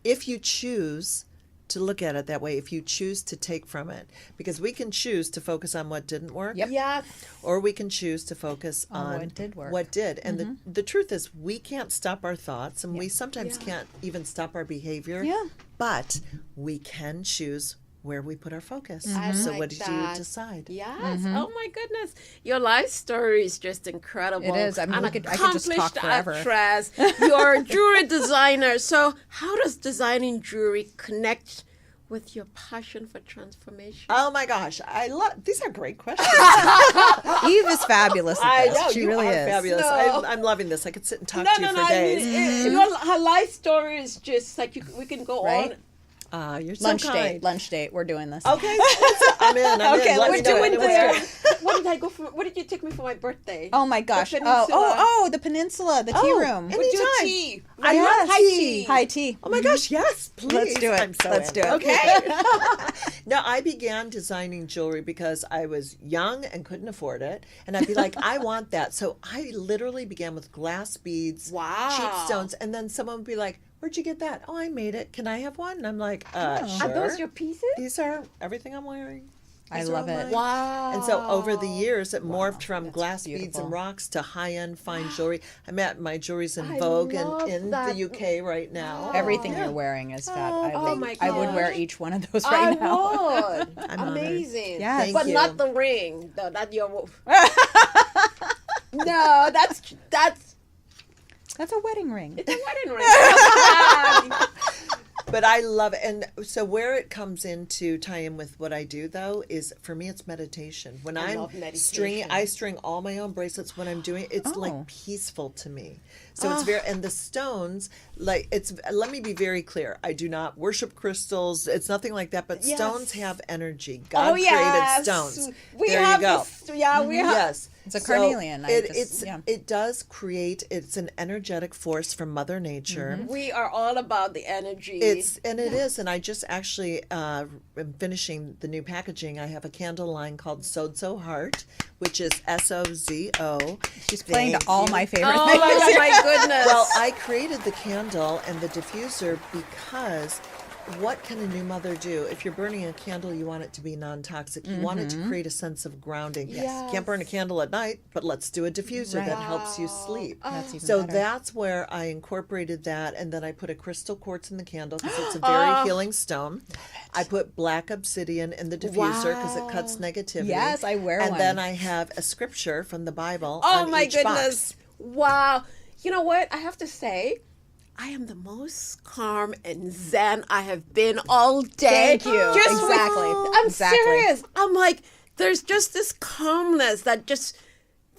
[SPEAKER 3] If you choose to look at it that way, if you choose to take from it, because we can choose to focus on what didn't work,
[SPEAKER 2] Yep.
[SPEAKER 1] Yes.
[SPEAKER 3] or we can choose to focus on
[SPEAKER 2] what did work.
[SPEAKER 3] What did. And the truth is, we can't stop our thoughts, and we sometimes can't even stop our behavior.
[SPEAKER 2] Yeah.
[SPEAKER 3] But we can choose where we put our focus.
[SPEAKER 1] I
[SPEAKER 3] So
[SPEAKER 1] like
[SPEAKER 3] what did
[SPEAKER 1] that.
[SPEAKER 3] you decide?
[SPEAKER 1] Yes. Oh my goodness. Your life story is just incredible.
[SPEAKER 2] It is. I mean,
[SPEAKER 1] An
[SPEAKER 2] I could just talk
[SPEAKER 1] accomplished
[SPEAKER 2] forever.
[SPEAKER 1] actress. You're a jewelry designer. So how does designing jewelry connect with your passion for transformation?
[SPEAKER 3] Oh my gosh, I love these are great questions.
[SPEAKER 2] Eve is fabulous at this. She
[SPEAKER 3] you
[SPEAKER 2] really
[SPEAKER 3] are
[SPEAKER 2] is.
[SPEAKER 3] fabulous.
[SPEAKER 1] No.
[SPEAKER 3] I'm loving this. I could sit and talk to you for days.
[SPEAKER 1] I mean, her life story is just like we can go
[SPEAKER 2] Right?
[SPEAKER 1] on.
[SPEAKER 3] You're so kind.
[SPEAKER 2] Lunch date. We're doing this.
[SPEAKER 3] Okay, I'm in.
[SPEAKER 2] Okay,
[SPEAKER 3] in. Let
[SPEAKER 2] we're
[SPEAKER 3] me know
[SPEAKER 2] doing
[SPEAKER 3] when
[SPEAKER 1] There.
[SPEAKER 3] it's
[SPEAKER 1] What did I go for? What did you take me for my birthday?
[SPEAKER 2] Oh my gosh.
[SPEAKER 1] The
[SPEAKER 2] Oh,
[SPEAKER 1] peninsula.
[SPEAKER 2] the peninsula, the tea room.
[SPEAKER 1] We do
[SPEAKER 3] anytime.
[SPEAKER 1] tea.
[SPEAKER 3] I
[SPEAKER 2] Yes.
[SPEAKER 3] love
[SPEAKER 1] High
[SPEAKER 3] tea.
[SPEAKER 1] tea.
[SPEAKER 2] High tea.
[SPEAKER 3] Oh my gosh, yes, please.
[SPEAKER 2] Let's do it.
[SPEAKER 3] I'm so
[SPEAKER 2] Let's
[SPEAKER 3] in.
[SPEAKER 2] do it.
[SPEAKER 3] Okay. No, I began designing jewelry because I was young and couldn't afford it. And I'd be like, I want that. So I literally began with glass beads,
[SPEAKER 1] Wow.
[SPEAKER 3] cheap stones. And then someone would be like, where'd you get that? Oh, I made it. Can I have one? And I'm like, sure.
[SPEAKER 1] Are those your pieces?
[SPEAKER 3] These are everything I'm wearing.
[SPEAKER 2] I
[SPEAKER 3] These are
[SPEAKER 2] love
[SPEAKER 3] all
[SPEAKER 2] it.
[SPEAKER 3] mine.
[SPEAKER 1] Wow.
[SPEAKER 3] And so over the years, it morphed from glass beads
[SPEAKER 2] beautiful.
[SPEAKER 3] and rocks to high-end fine jewelry. I'm at my jewelry's in
[SPEAKER 1] I
[SPEAKER 3] vogue
[SPEAKER 1] love
[SPEAKER 3] and in
[SPEAKER 1] that.
[SPEAKER 3] the UK right now.
[SPEAKER 2] Everything
[SPEAKER 3] Yeah.
[SPEAKER 2] you're wearing is fab.
[SPEAKER 1] Oh my
[SPEAKER 2] I would wear
[SPEAKER 1] gosh.
[SPEAKER 2] each one of those right now.
[SPEAKER 1] I would.
[SPEAKER 3] I'm honored.
[SPEAKER 1] Amazing.
[SPEAKER 2] Yes.
[SPEAKER 3] Thank
[SPEAKER 1] but
[SPEAKER 3] you.
[SPEAKER 1] not the ring. No, not your. No, that's
[SPEAKER 2] That's a wedding ring.
[SPEAKER 1] it's a wedding ring.
[SPEAKER 3] But I love it. And so where it comes into tie in with what I do though is for me it's meditation. When
[SPEAKER 1] I
[SPEAKER 3] I'm
[SPEAKER 1] love meditation.
[SPEAKER 3] stringing, I string all my own bracelets when I'm doing it's
[SPEAKER 2] Oh.
[SPEAKER 3] like peaceful to me. So it's very and the stones like it's let me be very clear. I do not worship crystals. It's nothing like that, but
[SPEAKER 1] Yes.
[SPEAKER 3] stones have energy. God
[SPEAKER 1] Oh yes.
[SPEAKER 3] created stones.
[SPEAKER 1] We
[SPEAKER 3] there
[SPEAKER 1] have
[SPEAKER 3] you go.
[SPEAKER 1] this. Yeah, we have.
[SPEAKER 3] Yes.
[SPEAKER 2] It's a
[SPEAKER 3] So
[SPEAKER 2] carnelian.
[SPEAKER 3] It it does create it's an energetic force from Mother Nature.
[SPEAKER 1] We are all about the energy.
[SPEAKER 3] It is, and I just actually am finishing the new packaging. I have a candle line called Sozo Heart, which is SOZO.
[SPEAKER 2] She's playing to
[SPEAKER 3] Thank
[SPEAKER 2] all
[SPEAKER 3] you.
[SPEAKER 2] my favorite
[SPEAKER 1] Oh
[SPEAKER 2] things.
[SPEAKER 1] my god, my goodness.
[SPEAKER 3] Well, I created the candle and the diffuser because what can a new mother do? If you're burning a candle, you want it to be non-toxic. You want it to create a sense of grounding.
[SPEAKER 1] Yes.
[SPEAKER 3] Can't burn a candle at night, but let's do a diffuser
[SPEAKER 2] Right.
[SPEAKER 3] that helps you sleep.
[SPEAKER 2] That's even
[SPEAKER 3] So
[SPEAKER 2] better.
[SPEAKER 3] that's where I incorporated that, and then I put a crystal quartz in the candle because it's a very healing stone. I put black obsidian in the diffuser because it cuts negativity.
[SPEAKER 2] Yes, I wear
[SPEAKER 3] and
[SPEAKER 2] one.
[SPEAKER 3] then I have a scripture from the Bible.
[SPEAKER 1] Oh
[SPEAKER 3] on
[SPEAKER 1] my
[SPEAKER 3] each
[SPEAKER 1] goodness.
[SPEAKER 3] box.
[SPEAKER 1] Wow. You know what? I have to say, I am the most calm and zen I have been all day.
[SPEAKER 2] Thank you.
[SPEAKER 1] Just with-
[SPEAKER 2] Exactly.
[SPEAKER 1] I'm
[SPEAKER 2] Exactly.
[SPEAKER 1] serious. I'm like, there's just this calmness that just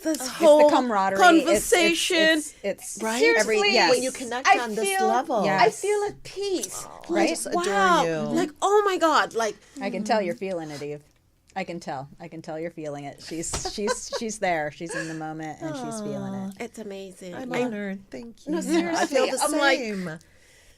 [SPEAKER 1] this
[SPEAKER 2] It's
[SPEAKER 1] whole
[SPEAKER 2] the camaraderie.
[SPEAKER 1] conversation.
[SPEAKER 2] It's
[SPEAKER 3] Right?
[SPEAKER 1] Seriously,
[SPEAKER 2] yes.
[SPEAKER 3] When you connect
[SPEAKER 1] I
[SPEAKER 3] on this
[SPEAKER 1] feel-
[SPEAKER 3] level.
[SPEAKER 2] Yeah.
[SPEAKER 1] I feel at peace.
[SPEAKER 3] I
[SPEAKER 2] Right?
[SPEAKER 3] just adore
[SPEAKER 1] Wow.
[SPEAKER 3] you.
[SPEAKER 1] Like, oh my God. Like,
[SPEAKER 2] I can tell you're feeling it, Eve. I can tell. I can tell you're feeling it. She's there. She's in the moment and she's feeling it.
[SPEAKER 1] it's amazing.
[SPEAKER 3] I'm
[SPEAKER 1] I-
[SPEAKER 3] honored. Thank you.
[SPEAKER 1] No,
[SPEAKER 3] I
[SPEAKER 1] seriously,
[SPEAKER 3] feel the
[SPEAKER 1] I'm like-
[SPEAKER 3] same.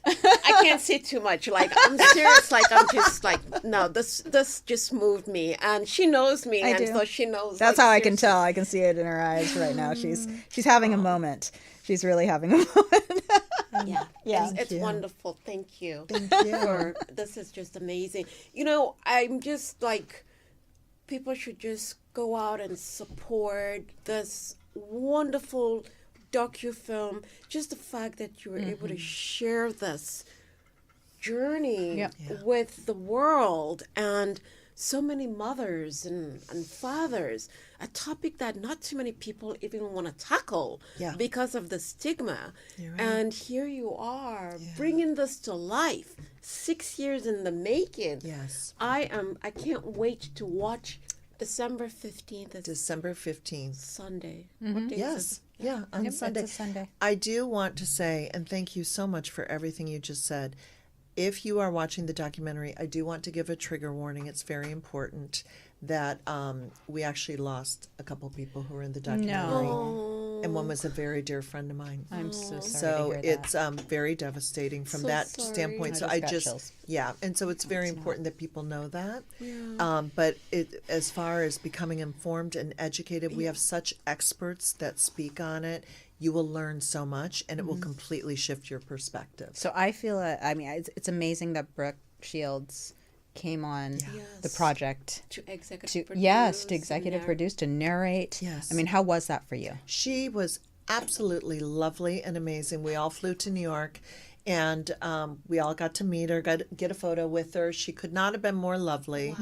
[SPEAKER 1] I can't say too much. Like, I'm serious. Like, I'm just like, no, this just moved me, and she knows me,
[SPEAKER 2] I
[SPEAKER 1] and
[SPEAKER 2] do.
[SPEAKER 1] so she knows.
[SPEAKER 2] That's
[SPEAKER 1] like,
[SPEAKER 2] how I can
[SPEAKER 1] seriously.
[SPEAKER 2] tell. I can see it in her eyes right now. She's having a moment. She's really having a moment.
[SPEAKER 1] Yeah,
[SPEAKER 2] Yeah.
[SPEAKER 1] it's
[SPEAKER 3] you.
[SPEAKER 1] wonderful. Thank you.
[SPEAKER 3] Thank you.
[SPEAKER 1] For this is just amazing. You know, I'm just like, people should just go out and support this wonderful docufilm. Just the fact that you were able to share this journey
[SPEAKER 2] Yep.
[SPEAKER 1] with the world and so many mothers and fathers, a topic that not too many people even want to tackle
[SPEAKER 3] Yeah.
[SPEAKER 1] because of the stigma.
[SPEAKER 3] You're right.
[SPEAKER 1] And here you are bringing this to life, 6 years in the making.
[SPEAKER 3] Yes.
[SPEAKER 1] I can't wait to watch December 15th. It's
[SPEAKER 3] December 15th.
[SPEAKER 1] Sunday. What day is
[SPEAKER 3] Yes.
[SPEAKER 1] it?
[SPEAKER 3] Yeah, on
[SPEAKER 2] Yep,
[SPEAKER 3] Sunday.
[SPEAKER 2] it's a Sunday.
[SPEAKER 3] I do want to say, and thank you so much for everything you just said. If you are watching the documentary, I do want to give a trigger warning. It's very important that we actually lost a couple people who were in the documentary. And one was a very dear friend of mine.
[SPEAKER 2] I'm so sorry
[SPEAKER 3] So
[SPEAKER 2] to hear that.
[SPEAKER 3] it's very devastating from
[SPEAKER 1] So
[SPEAKER 3] that
[SPEAKER 1] sorry.
[SPEAKER 3] standpoint.
[SPEAKER 2] I
[SPEAKER 3] So
[SPEAKER 2] just
[SPEAKER 3] I
[SPEAKER 2] got
[SPEAKER 3] just
[SPEAKER 2] chills.
[SPEAKER 3] and so it's very important that people know that. But as far as becoming informed and educated, we have such experts that speak on it. You will learn so much, and it will completely shift your perspective.
[SPEAKER 2] So I feel, it's amazing that Brooke Shields came on the
[SPEAKER 1] Yes.
[SPEAKER 2] project
[SPEAKER 1] To executive
[SPEAKER 2] to,
[SPEAKER 1] produce.
[SPEAKER 2] yes, to
[SPEAKER 1] and
[SPEAKER 2] executive
[SPEAKER 1] narr-
[SPEAKER 2] produce, to narrate.
[SPEAKER 3] Yes.
[SPEAKER 2] I mean, how was that for you?
[SPEAKER 3] She was absolutely lovely and amazing. We all flew to New York, and we all got to meet her, get a photo with her. She could not have been more lovely.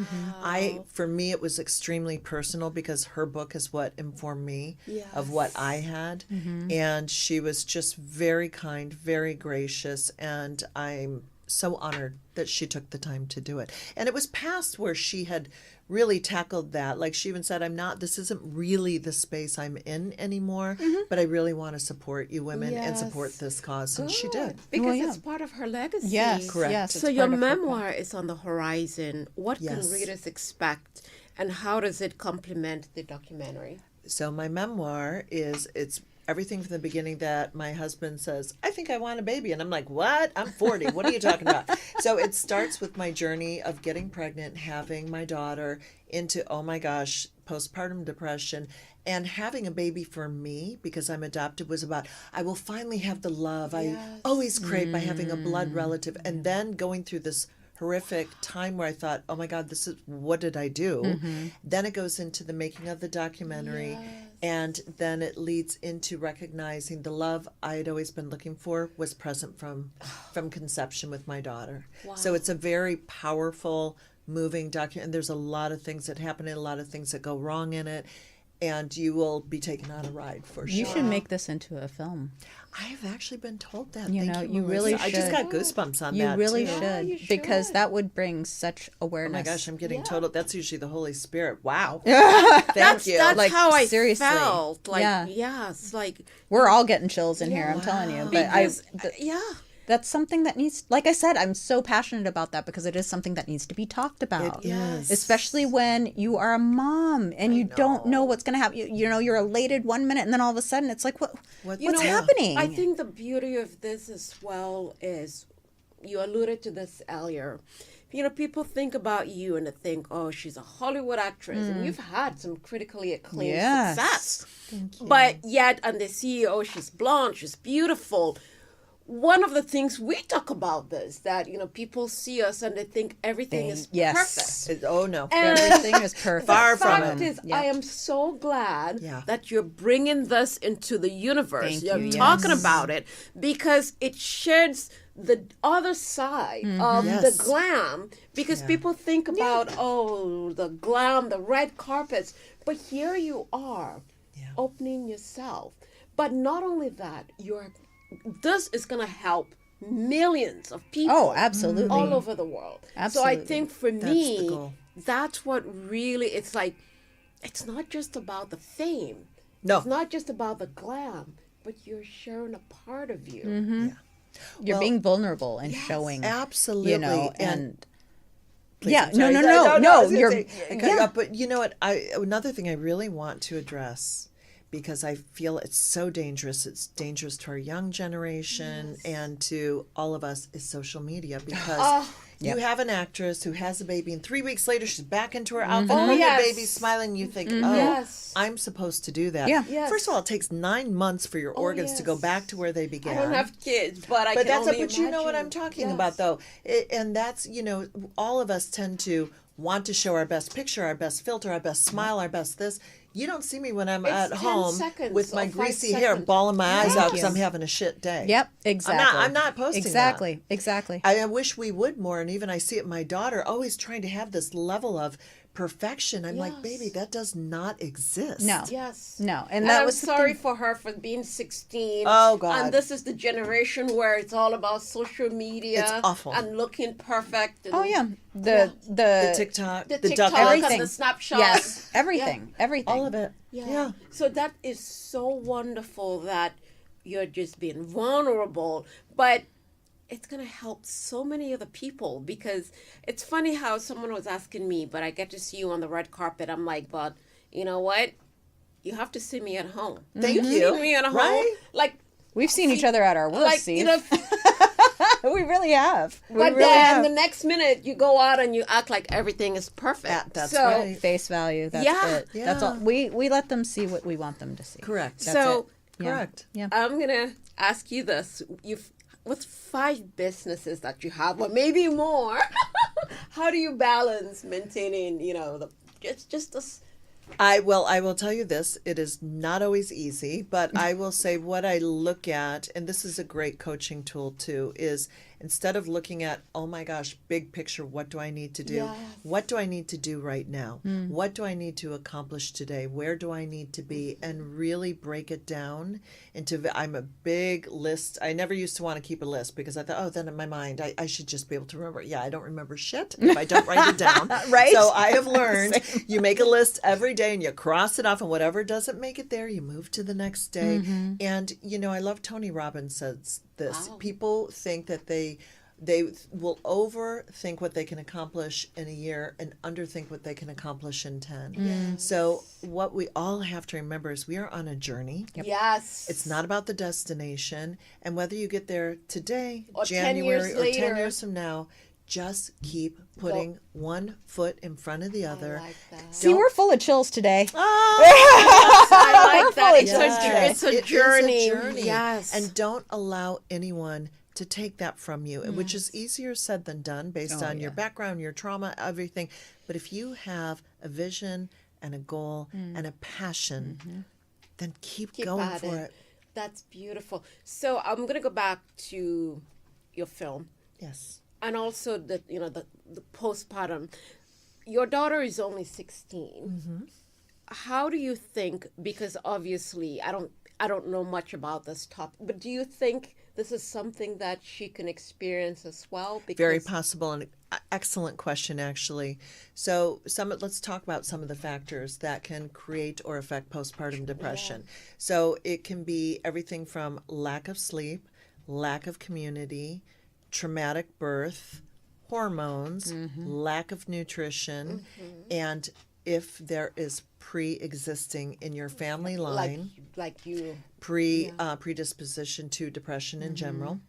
[SPEAKER 3] For me, it was extremely personal because her book is what informed me of what I had, and she was just very kind, very gracious, and I'm so honored that she took the time to do it. And it was past where she had really tackled that. Like she even said, this isn't really the space I'm in anymore, but I really want to support you women and support this cause. And she did.
[SPEAKER 1] Because it's part of her legacy.
[SPEAKER 2] Yes,
[SPEAKER 3] Correct.
[SPEAKER 2] Yes,
[SPEAKER 1] So
[SPEAKER 2] it's
[SPEAKER 1] your
[SPEAKER 2] part of her
[SPEAKER 1] memoir is on the horizon. What can
[SPEAKER 3] Yes.
[SPEAKER 1] readers expect, and how does it complement the documentary?
[SPEAKER 3] So my memoir it's everything from the beginning that my husband says, I think I want a baby. And I'm like, what? I'm 40. What are you talking about? So it starts with my journey of getting pregnant, having my daughter into, oh my gosh, postpartum depression. And having a baby for me, because I'm adopted, was about, I will finally have the love I always crave by having a blood relative. And then going through this horrific time where I thought, oh my God, what did I do? Then it goes into the making of the documentary. And then it leads into recognizing the love I had always been looking for was present from conception with my daughter. So it's a very powerful, moving document. And there's a lot of things that happen and a lot of things that go wrong in it. And you will be taken on a ride for sure.
[SPEAKER 2] You should make this into a film.
[SPEAKER 3] I have actually been told that.
[SPEAKER 2] You
[SPEAKER 3] Thank
[SPEAKER 2] know,
[SPEAKER 3] you,
[SPEAKER 2] you really
[SPEAKER 3] Melissa. I just
[SPEAKER 2] should.
[SPEAKER 3] got goosebumps on
[SPEAKER 2] You
[SPEAKER 3] that.
[SPEAKER 2] really
[SPEAKER 3] too.
[SPEAKER 2] should,
[SPEAKER 1] you
[SPEAKER 2] because
[SPEAKER 1] should.
[SPEAKER 2] that would bring such
[SPEAKER 3] Oh
[SPEAKER 2] awareness.
[SPEAKER 3] my gosh, I'm getting total. That's usually the Holy Spirit. Wow. Thank you.
[SPEAKER 1] That's
[SPEAKER 2] Like,
[SPEAKER 1] how I
[SPEAKER 2] seriously.
[SPEAKER 1] felt. Like,
[SPEAKER 2] Yeah.
[SPEAKER 1] it's like,
[SPEAKER 2] We're all getting chills in here. I'm telling you, but
[SPEAKER 1] because,
[SPEAKER 2] I that's something that needs, like I said, I'm so passionate about that because it is something that needs to be talked about.
[SPEAKER 3] It is.
[SPEAKER 2] Especially when you are a mom and you don't know what's going to happen. You know, you're elated 1 minute and then all of a sudden it's like, what's happening?
[SPEAKER 1] I think the beauty of this as well is, you alluded to this earlier. You know, people think about you and they think, oh, she's a Hollywood actress. And you've had some critically acclaimed success. But yet, and they see, oh, she's blonde, she's beautiful. One of the things we talk about this, that, you know, people see us and they think everything is perfect.
[SPEAKER 3] Oh, no.
[SPEAKER 1] And
[SPEAKER 2] Everything is perfect.
[SPEAKER 3] Far from
[SPEAKER 1] fact
[SPEAKER 3] it.
[SPEAKER 1] is, I am so glad
[SPEAKER 3] Yeah.
[SPEAKER 1] that you're bringing this into the universe.
[SPEAKER 2] Thank
[SPEAKER 1] You're
[SPEAKER 2] you,
[SPEAKER 1] talking
[SPEAKER 2] yes.
[SPEAKER 1] about it because it sheds the other side of
[SPEAKER 3] Yes.
[SPEAKER 1] the glam. Because people think about, oh, the glam, the red carpets. But here you are opening yourself. But not only that, this is going to help millions of people.
[SPEAKER 2] Oh, absolutely.
[SPEAKER 1] All over the world. So I
[SPEAKER 2] Absolutely.
[SPEAKER 1] think for
[SPEAKER 3] That's the
[SPEAKER 1] me,
[SPEAKER 3] goal.
[SPEAKER 1] that's what really, it's like, it's not just about the fame.
[SPEAKER 3] No.
[SPEAKER 1] It's not just about the glam, but you're sharing a part of you.
[SPEAKER 2] You're
[SPEAKER 3] Well,
[SPEAKER 2] being vulnerable and showing.
[SPEAKER 3] Absolutely.
[SPEAKER 2] You know, and
[SPEAKER 3] Please,
[SPEAKER 2] yeah,
[SPEAKER 3] I'm sorry.
[SPEAKER 2] no.
[SPEAKER 3] I was gonna
[SPEAKER 2] You're
[SPEAKER 3] say, I cut you off, but you know what? Another thing I really want to address, because I feel it's so dangerous. It's dangerous to our young generation and to all of us, is social media. Because you have an actress who has a baby, and 3 weeks later she's back into her outfit, and
[SPEAKER 1] yes.
[SPEAKER 3] the baby's smiling. And you think, oh,
[SPEAKER 1] Yes.
[SPEAKER 3] I'm supposed to do that.
[SPEAKER 2] Yeah.
[SPEAKER 1] Yes.
[SPEAKER 3] First of all, it takes 9 months for your organs to go
[SPEAKER 1] yes.
[SPEAKER 3] back to where they began.
[SPEAKER 1] I don't have kids, but I
[SPEAKER 3] But
[SPEAKER 1] can only
[SPEAKER 3] but you know what I'm
[SPEAKER 1] imagine.
[SPEAKER 3] talking
[SPEAKER 1] Yes.
[SPEAKER 3] about, though. And that's, you know, all of us tend to want to show our best picture, our best filter, our best smile, our best this. You don't see me when I'm at
[SPEAKER 1] 10
[SPEAKER 3] home
[SPEAKER 1] seconds
[SPEAKER 3] with my
[SPEAKER 1] or 5
[SPEAKER 3] greasy hair,
[SPEAKER 1] seconds.
[SPEAKER 3] bawling my eyes
[SPEAKER 2] Thank
[SPEAKER 3] out because
[SPEAKER 2] you.
[SPEAKER 3] I'm having a shit day.
[SPEAKER 2] Yep, exactly.
[SPEAKER 3] I'm not posting that.
[SPEAKER 2] Exactly.
[SPEAKER 3] I wish we would more. And even I see it in my daughter always trying to have this level of perfection. I'm like,
[SPEAKER 1] Yes.
[SPEAKER 3] baby, that does not exist.
[SPEAKER 2] No.
[SPEAKER 1] Yes.
[SPEAKER 2] No,
[SPEAKER 1] And
[SPEAKER 2] that
[SPEAKER 1] I'm
[SPEAKER 2] was the
[SPEAKER 1] sorry
[SPEAKER 2] thing.
[SPEAKER 1] for her for being 16.
[SPEAKER 3] Oh, God.
[SPEAKER 1] And this is the generation where it's all about social media.
[SPEAKER 3] It's awful.
[SPEAKER 1] And looking perfect. And
[SPEAKER 2] Oh yeah,
[SPEAKER 3] The
[SPEAKER 2] the
[SPEAKER 3] TikTok,
[SPEAKER 1] The
[SPEAKER 3] the
[SPEAKER 1] TikTok
[SPEAKER 3] duck
[SPEAKER 1] and
[SPEAKER 2] everything.
[SPEAKER 1] the snapshots.
[SPEAKER 2] yes, everything.
[SPEAKER 3] all of it.
[SPEAKER 1] Yeah. So that is so wonderful that you're just being vulnerable. But it's going to help so many other people, because it's funny how someone was asking me, but I get to see you on the red carpet. I'm like, but you know what? You have to see me at home.
[SPEAKER 3] Thank
[SPEAKER 1] You've
[SPEAKER 3] you.
[SPEAKER 1] seen me at home.
[SPEAKER 3] Right?
[SPEAKER 1] Like,
[SPEAKER 2] We've seen each other at our worst,
[SPEAKER 1] like
[SPEAKER 2] Steve.
[SPEAKER 1] you know,
[SPEAKER 2] we really have. We
[SPEAKER 1] but
[SPEAKER 2] really
[SPEAKER 1] then
[SPEAKER 2] have.
[SPEAKER 1] the next minute you go out and you act like everything is perfect.
[SPEAKER 3] That's
[SPEAKER 1] so,
[SPEAKER 3] right.
[SPEAKER 2] Face value. That's
[SPEAKER 1] Yeah.
[SPEAKER 2] it. That's all. We let them see what we want them to see.
[SPEAKER 3] Correct.
[SPEAKER 2] That's
[SPEAKER 1] So
[SPEAKER 2] it. Yeah.
[SPEAKER 3] Correct.
[SPEAKER 2] Yeah.
[SPEAKER 1] I'm gonna ask you this: with 5 businesses that you have, or maybe more, how do you balance maintaining, you know, just this?
[SPEAKER 3] I will tell you this, it is not always easy, but I will say what I look at, and this is a great coaching tool too, is instead of looking at, oh my gosh, big picture, what do I need to do?
[SPEAKER 1] Yes.
[SPEAKER 3] What do I need to do right now? What do I need to accomplish today? Where do I need to be? And really break it down into, I'm a big list. I never used to want to keep a list because I thought, oh, then in my mind, I should just be able to remember. Yeah, I don't remember shit if I don't write it down.
[SPEAKER 2] Right?
[SPEAKER 3] So I have learned you make a list every day and you cross it off, and whatever doesn't make it there, you move to the next day. And, I love Tony Robbins says this.
[SPEAKER 1] Wow.
[SPEAKER 3] People think that they will overthink what they can accomplish in a year and underthink what they can accomplish in 10. So what we all have to remember is we are on a journey.
[SPEAKER 1] Yes.
[SPEAKER 3] It's not about the destination. And whether you get there today,
[SPEAKER 1] Or 10
[SPEAKER 3] January,
[SPEAKER 1] years
[SPEAKER 3] or 10
[SPEAKER 1] later.
[SPEAKER 3] years from now, just keep putting one foot in front of the other.
[SPEAKER 1] I like that.
[SPEAKER 2] See, we're full of chills today.
[SPEAKER 1] I like that. It's,
[SPEAKER 2] Yes.
[SPEAKER 1] it's a
[SPEAKER 3] It is
[SPEAKER 1] journey. Yes.
[SPEAKER 3] And don't allow anyone to take that from you, which is easier said than done based on your background, your trauma, everything. But if you have a vision and a goal and a passion, then keep going
[SPEAKER 1] at
[SPEAKER 3] for it.
[SPEAKER 1] That's beautiful. So I'm going to go back to your film
[SPEAKER 3] Yes.
[SPEAKER 1] and also the postpartum. Your daughter is only 16. How do you think, because obviously I don't know much about this topic, but do you think this is something that she can experience as well? Because
[SPEAKER 3] Very possible, and excellent question, actually. So let's talk about some of the factors that can create or affect postpartum depression. So it can be everything from lack of sleep, lack of community, traumatic birth, hormones, lack of nutrition, and if there is pre-existing in your family line,
[SPEAKER 1] like you.
[SPEAKER 3] predisposition to depression in general.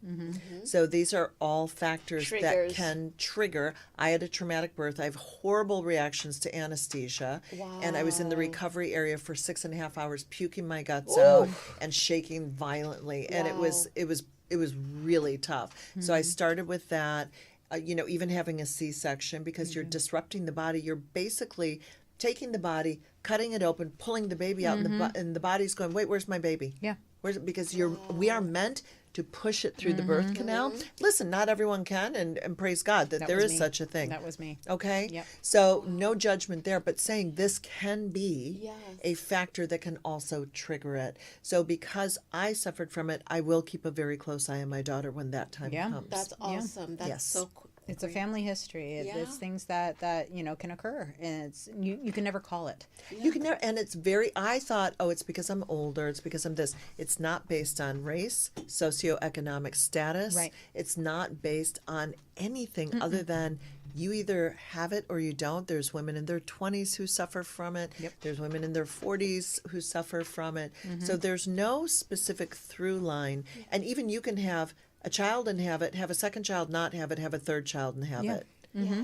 [SPEAKER 3] So these are all factors that
[SPEAKER 1] Triggers.
[SPEAKER 3] can trigger. I had a traumatic birth. I have horrible reactions to anesthesia. And I was in the
[SPEAKER 1] Wow.
[SPEAKER 3] recovery area for 6.5 hours, puking my guts out and shaking violently. And
[SPEAKER 1] Wow.
[SPEAKER 3] it was really tough. So I started with that. Even having a C-section, because you're disrupting the body. You're basically taking the body, cutting it open, pulling the baby out, and the body's going, wait, where's my baby?
[SPEAKER 2] Yeah.
[SPEAKER 3] Because we are meant to push it through the birth canal. Listen, not everyone can, and praise God that there
[SPEAKER 2] was
[SPEAKER 3] is
[SPEAKER 2] me.
[SPEAKER 3] such a thing.
[SPEAKER 2] That was me.
[SPEAKER 3] Okay?
[SPEAKER 2] Yep.
[SPEAKER 3] So no judgment there, but saying this can be
[SPEAKER 1] Yes.
[SPEAKER 3] a factor that can also trigger it. So because I suffered from it, I will keep a very close eye on my daughter when that time
[SPEAKER 2] Yeah.
[SPEAKER 3] comes.
[SPEAKER 1] That's awesome. That's
[SPEAKER 3] Yes.
[SPEAKER 1] so cool.
[SPEAKER 2] It's a family history. It's
[SPEAKER 1] Yeah.
[SPEAKER 2] things that can occur, and it's you can never call it.
[SPEAKER 3] You can never, and I thought, oh, it's because I'm older, it's because I'm this. It's not based on race, socioeconomic status.
[SPEAKER 2] Right.
[SPEAKER 3] It's not based on anything other than you either have it or you don't. There's women in their 20s who suffer from it.
[SPEAKER 2] Yep.
[SPEAKER 3] There's women in their 40s who suffer from it. So there's no specific through line. And even you can have a child and have it, have a second child not have it, have a third child and have
[SPEAKER 2] Yeah.
[SPEAKER 3] it.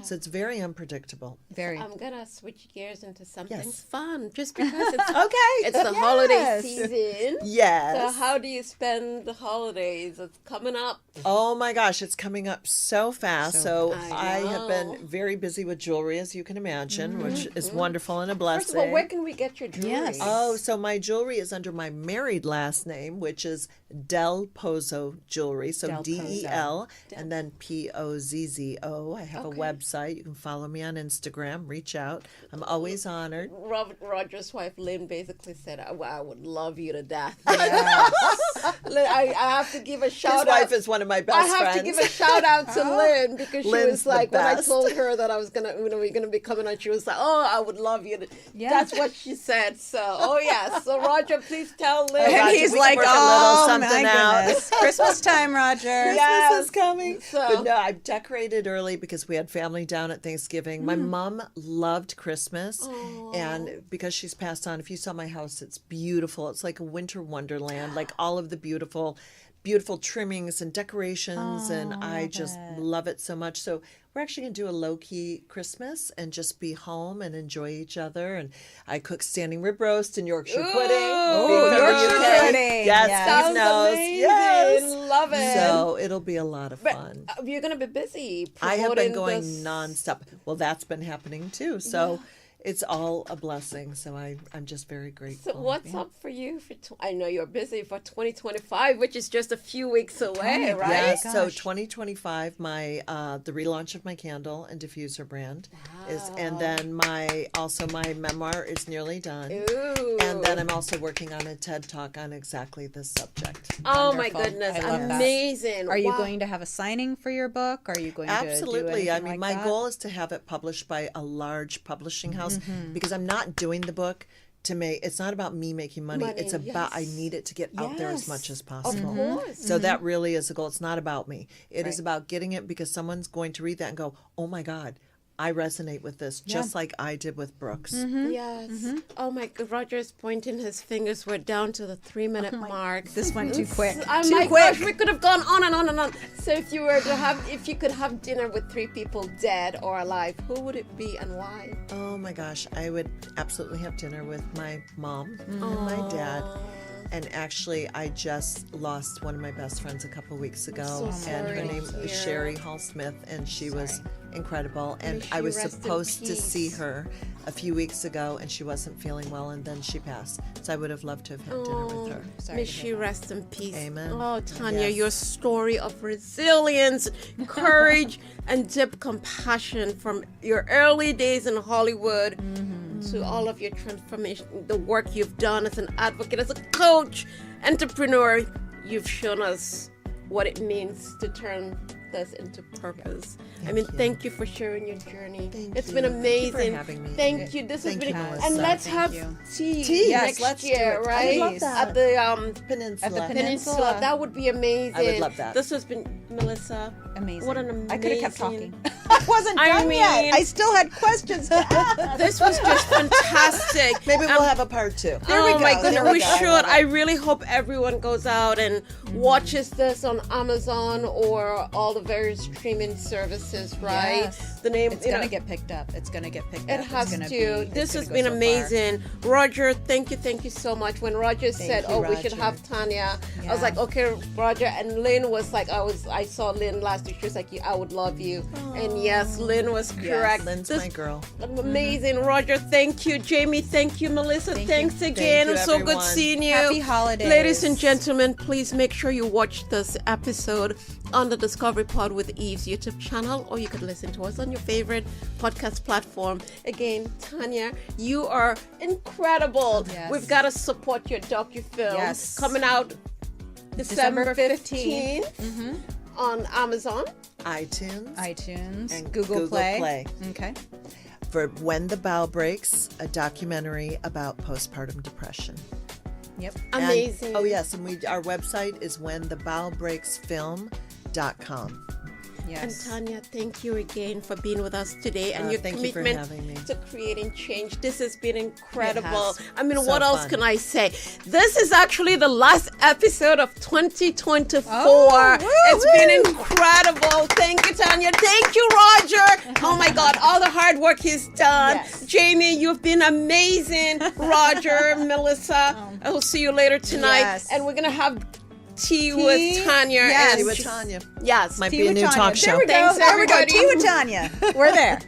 [SPEAKER 3] So it's very unpredictable.
[SPEAKER 2] Very.
[SPEAKER 1] I'm gonna switch gears into something
[SPEAKER 3] Yes.
[SPEAKER 1] fun, just because it's
[SPEAKER 3] Okay.
[SPEAKER 1] it's the holiday
[SPEAKER 2] Yes.
[SPEAKER 1] season.
[SPEAKER 3] Yes.
[SPEAKER 1] So how do you spend the holidays? It's coming up.
[SPEAKER 3] Oh my gosh, it's coming up so fast. So
[SPEAKER 1] I
[SPEAKER 3] I have
[SPEAKER 1] know.
[SPEAKER 3] been very busy with jewelry, as you can imagine, which is wonderful and a blessing.
[SPEAKER 1] First of all, where can we get your jewelry?
[SPEAKER 2] Yes.
[SPEAKER 3] Oh, so my jewelry is under my married last name, which is Del Pozo Jewelry. So
[SPEAKER 2] Del
[SPEAKER 3] DEL and then POZZO. I have a
[SPEAKER 1] Okay.
[SPEAKER 3] website. You can follow me on Instagram. Reach out. I'm always honored.
[SPEAKER 1] Robert Rogers' wife Lynn basically said, I would love you to death." Lynn, I have to give a
[SPEAKER 3] His
[SPEAKER 1] shout out.
[SPEAKER 3] wife is one of my best
[SPEAKER 1] I have
[SPEAKER 3] friends.
[SPEAKER 1] to give a shout out to Lynn because she
[SPEAKER 3] Lynn's
[SPEAKER 1] was
[SPEAKER 3] the
[SPEAKER 1] like, when I
[SPEAKER 3] best.
[SPEAKER 1] told her that I was gonna, we're gonna be coming on, she was like, "Oh, I would love you to."
[SPEAKER 2] Yeah.
[SPEAKER 1] That's what she said. So, oh yeah. So Roger, please tell Lynn.
[SPEAKER 2] And
[SPEAKER 3] Roger,
[SPEAKER 2] he's
[SPEAKER 3] we can
[SPEAKER 2] like,
[SPEAKER 3] work a little
[SPEAKER 2] oh
[SPEAKER 3] something
[SPEAKER 2] my
[SPEAKER 3] out."
[SPEAKER 2] goodness, Christmas time, Roger.
[SPEAKER 1] Yeah.
[SPEAKER 3] Christmas is coming.
[SPEAKER 1] So-
[SPEAKER 3] But no, I've decorated early because we had family down at Thanksgiving. My mom loved Christmas. And because she's passed on, if you saw my house, it's beautiful. It's like a winter wonderland, like all of the beautiful trimmings and decorations. And I just love it so much. So we're actually going to do a low-key Christmas and just be home and enjoy each other. And I cook standing rib roast and Yorkshire pudding.
[SPEAKER 2] Oh,
[SPEAKER 3] Being from the
[SPEAKER 2] Yorkshire
[SPEAKER 3] UK.
[SPEAKER 2] pudding.
[SPEAKER 3] Yes,
[SPEAKER 2] Yes.
[SPEAKER 3] Steve
[SPEAKER 1] Sounds
[SPEAKER 3] knows.
[SPEAKER 1] amazing.
[SPEAKER 3] Yes.
[SPEAKER 1] Love it.
[SPEAKER 3] So it'll be a lot of fun.
[SPEAKER 1] You're gonna be busy.
[SPEAKER 3] I have been
[SPEAKER 1] promoting
[SPEAKER 3] going
[SPEAKER 1] this.
[SPEAKER 3] nonstop. Well, that's been happening too. So it's all a blessing. So I'm just very grateful.
[SPEAKER 1] So what's up for you for? I know you're busy for 2025, which is just a few weeks away, right?
[SPEAKER 3] Yes, so
[SPEAKER 2] Gosh.
[SPEAKER 3] 2025, my the relaunch of my candle and diffuser brand is, and then my memoir is nearly done.
[SPEAKER 1] Ooh.
[SPEAKER 3] And then I'm also working on a TED Talk on exactly this subject.
[SPEAKER 1] Oh my
[SPEAKER 2] Wonderful.
[SPEAKER 1] goodness,
[SPEAKER 2] I love that.
[SPEAKER 1] amazing!
[SPEAKER 2] Are you
[SPEAKER 1] Wow.
[SPEAKER 2] going to have a signing for your book? Are you going to do
[SPEAKER 3] Absolutely. I
[SPEAKER 2] anything
[SPEAKER 3] mean,
[SPEAKER 2] like
[SPEAKER 3] my
[SPEAKER 2] that?
[SPEAKER 3] goal is to have it published by a large publishing house because I'm not doing the book to make. It's not about me making money. It's about I
[SPEAKER 1] yes.
[SPEAKER 3] need it to get out there as
[SPEAKER 2] Yes.
[SPEAKER 3] much as
[SPEAKER 1] Of
[SPEAKER 3] possible.
[SPEAKER 1] course.
[SPEAKER 3] So that really is the goal. It's not about me. It is
[SPEAKER 2] Right.
[SPEAKER 3] about getting it because someone's going to read that and go, "Oh my God, I resonate with this," just like I did with Brooks.
[SPEAKER 1] Yes. Oh my God, Roger's pointing his fingers. We're down to the 3-minute mark.
[SPEAKER 2] This went too quick.
[SPEAKER 1] Oh
[SPEAKER 2] Too
[SPEAKER 1] my
[SPEAKER 2] quick.
[SPEAKER 1] gosh, we could have gone on and on and on. So if you could have dinner with 3 people, dead or alive, who would it be and why?
[SPEAKER 3] Oh my gosh, I would absolutely have dinner with my mom and my dad. And actually, I just lost one of my best friends a couple weeks ago,
[SPEAKER 1] so
[SPEAKER 3] and her
[SPEAKER 1] sorry
[SPEAKER 3] name
[SPEAKER 1] to
[SPEAKER 3] was
[SPEAKER 1] hear.
[SPEAKER 3] Sherry Hall Smith, and she was incredible. And
[SPEAKER 1] May
[SPEAKER 3] I
[SPEAKER 1] she
[SPEAKER 3] was
[SPEAKER 1] rest in
[SPEAKER 3] supposed to see
[SPEAKER 1] peace.
[SPEAKER 3] her a few weeks ago, and she wasn't feeling well, and then she passed. So I would have loved to have had dinner with her.
[SPEAKER 2] Sorry
[SPEAKER 1] May
[SPEAKER 2] to
[SPEAKER 1] she
[SPEAKER 2] hear that.
[SPEAKER 1] rest in peace.
[SPEAKER 3] Amen.
[SPEAKER 1] Oh, Tanya,
[SPEAKER 3] Yes.
[SPEAKER 1] your story of resilience, courage, and deep compassion from your early days in Hollywood to all of your transformation, the work you've done as an advocate, as a coach, entrepreneur. You've shown us what it means to turn this into purpose. Thank you for sharing your journey. It's been
[SPEAKER 3] you. Thank you for
[SPEAKER 1] amazing.
[SPEAKER 3] having me.
[SPEAKER 1] Thank you. This has
[SPEAKER 3] Thank
[SPEAKER 1] been,
[SPEAKER 3] you, Melissa.
[SPEAKER 1] and let's
[SPEAKER 2] Thank
[SPEAKER 1] have
[SPEAKER 2] you.
[SPEAKER 1] tea,
[SPEAKER 3] Yes,
[SPEAKER 1] next
[SPEAKER 2] let's do
[SPEAKER 1] year,
[SPEAKER 2] it.
[SPEAKER 1] right?
[SPEAKER 3] I would love that.
[SPEAKER 1] At the
[SPEAKER 3] Peninsula.
[SPEAKER 2] At the
[SPEAKER 1] Peninsula. That would be amazing.
[SPEAKER 3] I would love that.
[SPEAKER 1] This has been Melissa.
[SPEAKER 2] Amazing.
[SPEAKER 1] What an amazing.
[SPEAKER 2] I could have kept talking. I wasn't
[SPEAKER 1] I
[SPEAKER 2] done
[SPEAKER 1] mean-
[SPEAKER 2] yet. I still had questions to ask.
[SPEAKER 1] This was just fantastic.
[SPEAKER 3] Maybe we'll have a part 2.
[SPEAKER 2] There we
[SPEAKER 1] Oh my
[SPEAKER 2] go.
[SPEAKER 1] goodness,
[SPEAKER 2] There we
[SPEAKER 1] we
[SPEAKER 2] go. I
[SPEAKER 1] should.
[SPEAKER 2] love it.
[SPEAKER 1] I really hope everyone goes out and watches this on Amazon or all the various streaming services, right?
[SPEAKER 2] Yes.
[SPEAKER 1] The name
[SPEAKER 2] It's
[SPEAKER 1] you
[SPEAKER 2] gonna
[SPEAKER 1] know,
[SPEAKER 2] get picked up. It's gonna get picked
[SPEAKER 1] It
[SPEAKER 2] up.
[SPEAKER 1] has
[SPEAKER 2] It's gonna
[SPEAKER 1] to.
[SPEAKER 2] Be,
[SPEAKER 1] This has
[SPEAKER 2] it's
[SPEAKER 1] been
[SPEAKER 2] gonna go so far.
[SPEAKER 1] amazing. Roger, thank you so much. When Roger said,
[SPEAKER 3] you,
[SPEAKER 1] "Oh, we should
[SPEAKER 3] Roger.
[SPEAKER 1] have Tanya," I was
[SPEAKER 2] Yeah.
[SPEAKER 1] like, "Okay, Roger." And Lynn was like, I saw Lynn last week. She was like, "I would love you." And yes, Lynn was correct.
[SPEAKER 3] Lynn's
[SPEAKER 1] This-
[SPEAKER 3] my girl.
[SPEAKER 1] Amazing, Roger. Thank you, Jamie. Thank you, Melissa. Thanks again.
[SPEAKER 3] you,
[SPEAKER 1] It's so good
[SPEAKER 3] everyone.
[SPEAKER 1] seeing you.
[SPEAKER 2] Happy holidays.
[SPEAKER 1] Ladies and gentlemen, please make sure you watch this episode on the Discovery Pod with Eve's YouTube channel, or you could listen to us on your favorite podcast platform. Again, Tanya, you are incredible.
[SPEAKER 2] Yes.
[SPEAKER 1] We've got to support your docufilm
[SPEAKER 2] Yes.
[SPEAKER 1] coming out December 15th
[SPEAKER 2] Mm-hmm.
[SPEAKER 1] on Amazon.
[SPEAKER 3] iTunes.
[SPEAKER 2] iTunes,
[SPEAKER 3] And
[SPEAKER 2] Google,
[SPEAKER 3] Google Play.
[SPEAKER 2] Okay.
[SPEAKER 3] For When the Bow Breaks, a documentary about postpartum depression.
[SPEAKER 2] Yep.
[SPEAKER 3] And-
[SPEAKER 1] Amazing.
[SPEAKER 3] oh yes, and our website is whenthebowbreaksfilm.com.
[SPEAKER 1] And
[SPEAKER 2] Yes.
[SPEAKER 1] Tanya, thank you again for being with us today and your
[SPEAKER 3] thank you for
[SPEAKER 1] commitment
[SPEAKER 3] having me.
[SPEAKER 1] to creating change. This has been incredible.
[SPEAKER 2] has.
[SPEAKER 1] I mean,
[SPEAKER 3] So
[SPEAKER 1] what else
[SPEAKER 3] fun.
[SPEAKER 1] can I say? This is actually the last episode of 2024.
[SPEAKER 2] Oh,
[SPEAKER 1] It's been incredible. Thank you, Tanya. Thank you, Roger. Oh my God, all the hard work he's done.
[SPEAKER 2] Yes.
[SPEAKER 1] Jamie, you've been amazing. Roger, Melissa, I will see you later tonight.
[SPEAKER 2] Yes.
[SPEAKER 1] And we're going to have tea with Tanya.
[SPEAKER 2] Yes.
[SPEAKER 1] and
[SPEAKER 3] Tea with Tanya.
[SPEAKER 1] Yes.
[SPEAKER 3] Might
[SPEAKER 2] Tea
[SPEAKER 3] be a
[SPEAKER 2] with
[SPEAKER 3] new
[SPEAKER 2] Tanya.
[SPEAKER 3] talk
[SPEAKER 2] There
[SPEAKER 3] show.
[SPEAKER 2] we go.
[SPEAKER 1] Thanks,
[SPEAKER 2] There we go.
[SPEAKER 1] everybody.
[SPEAKER 2] Tea with Tanya. We're there.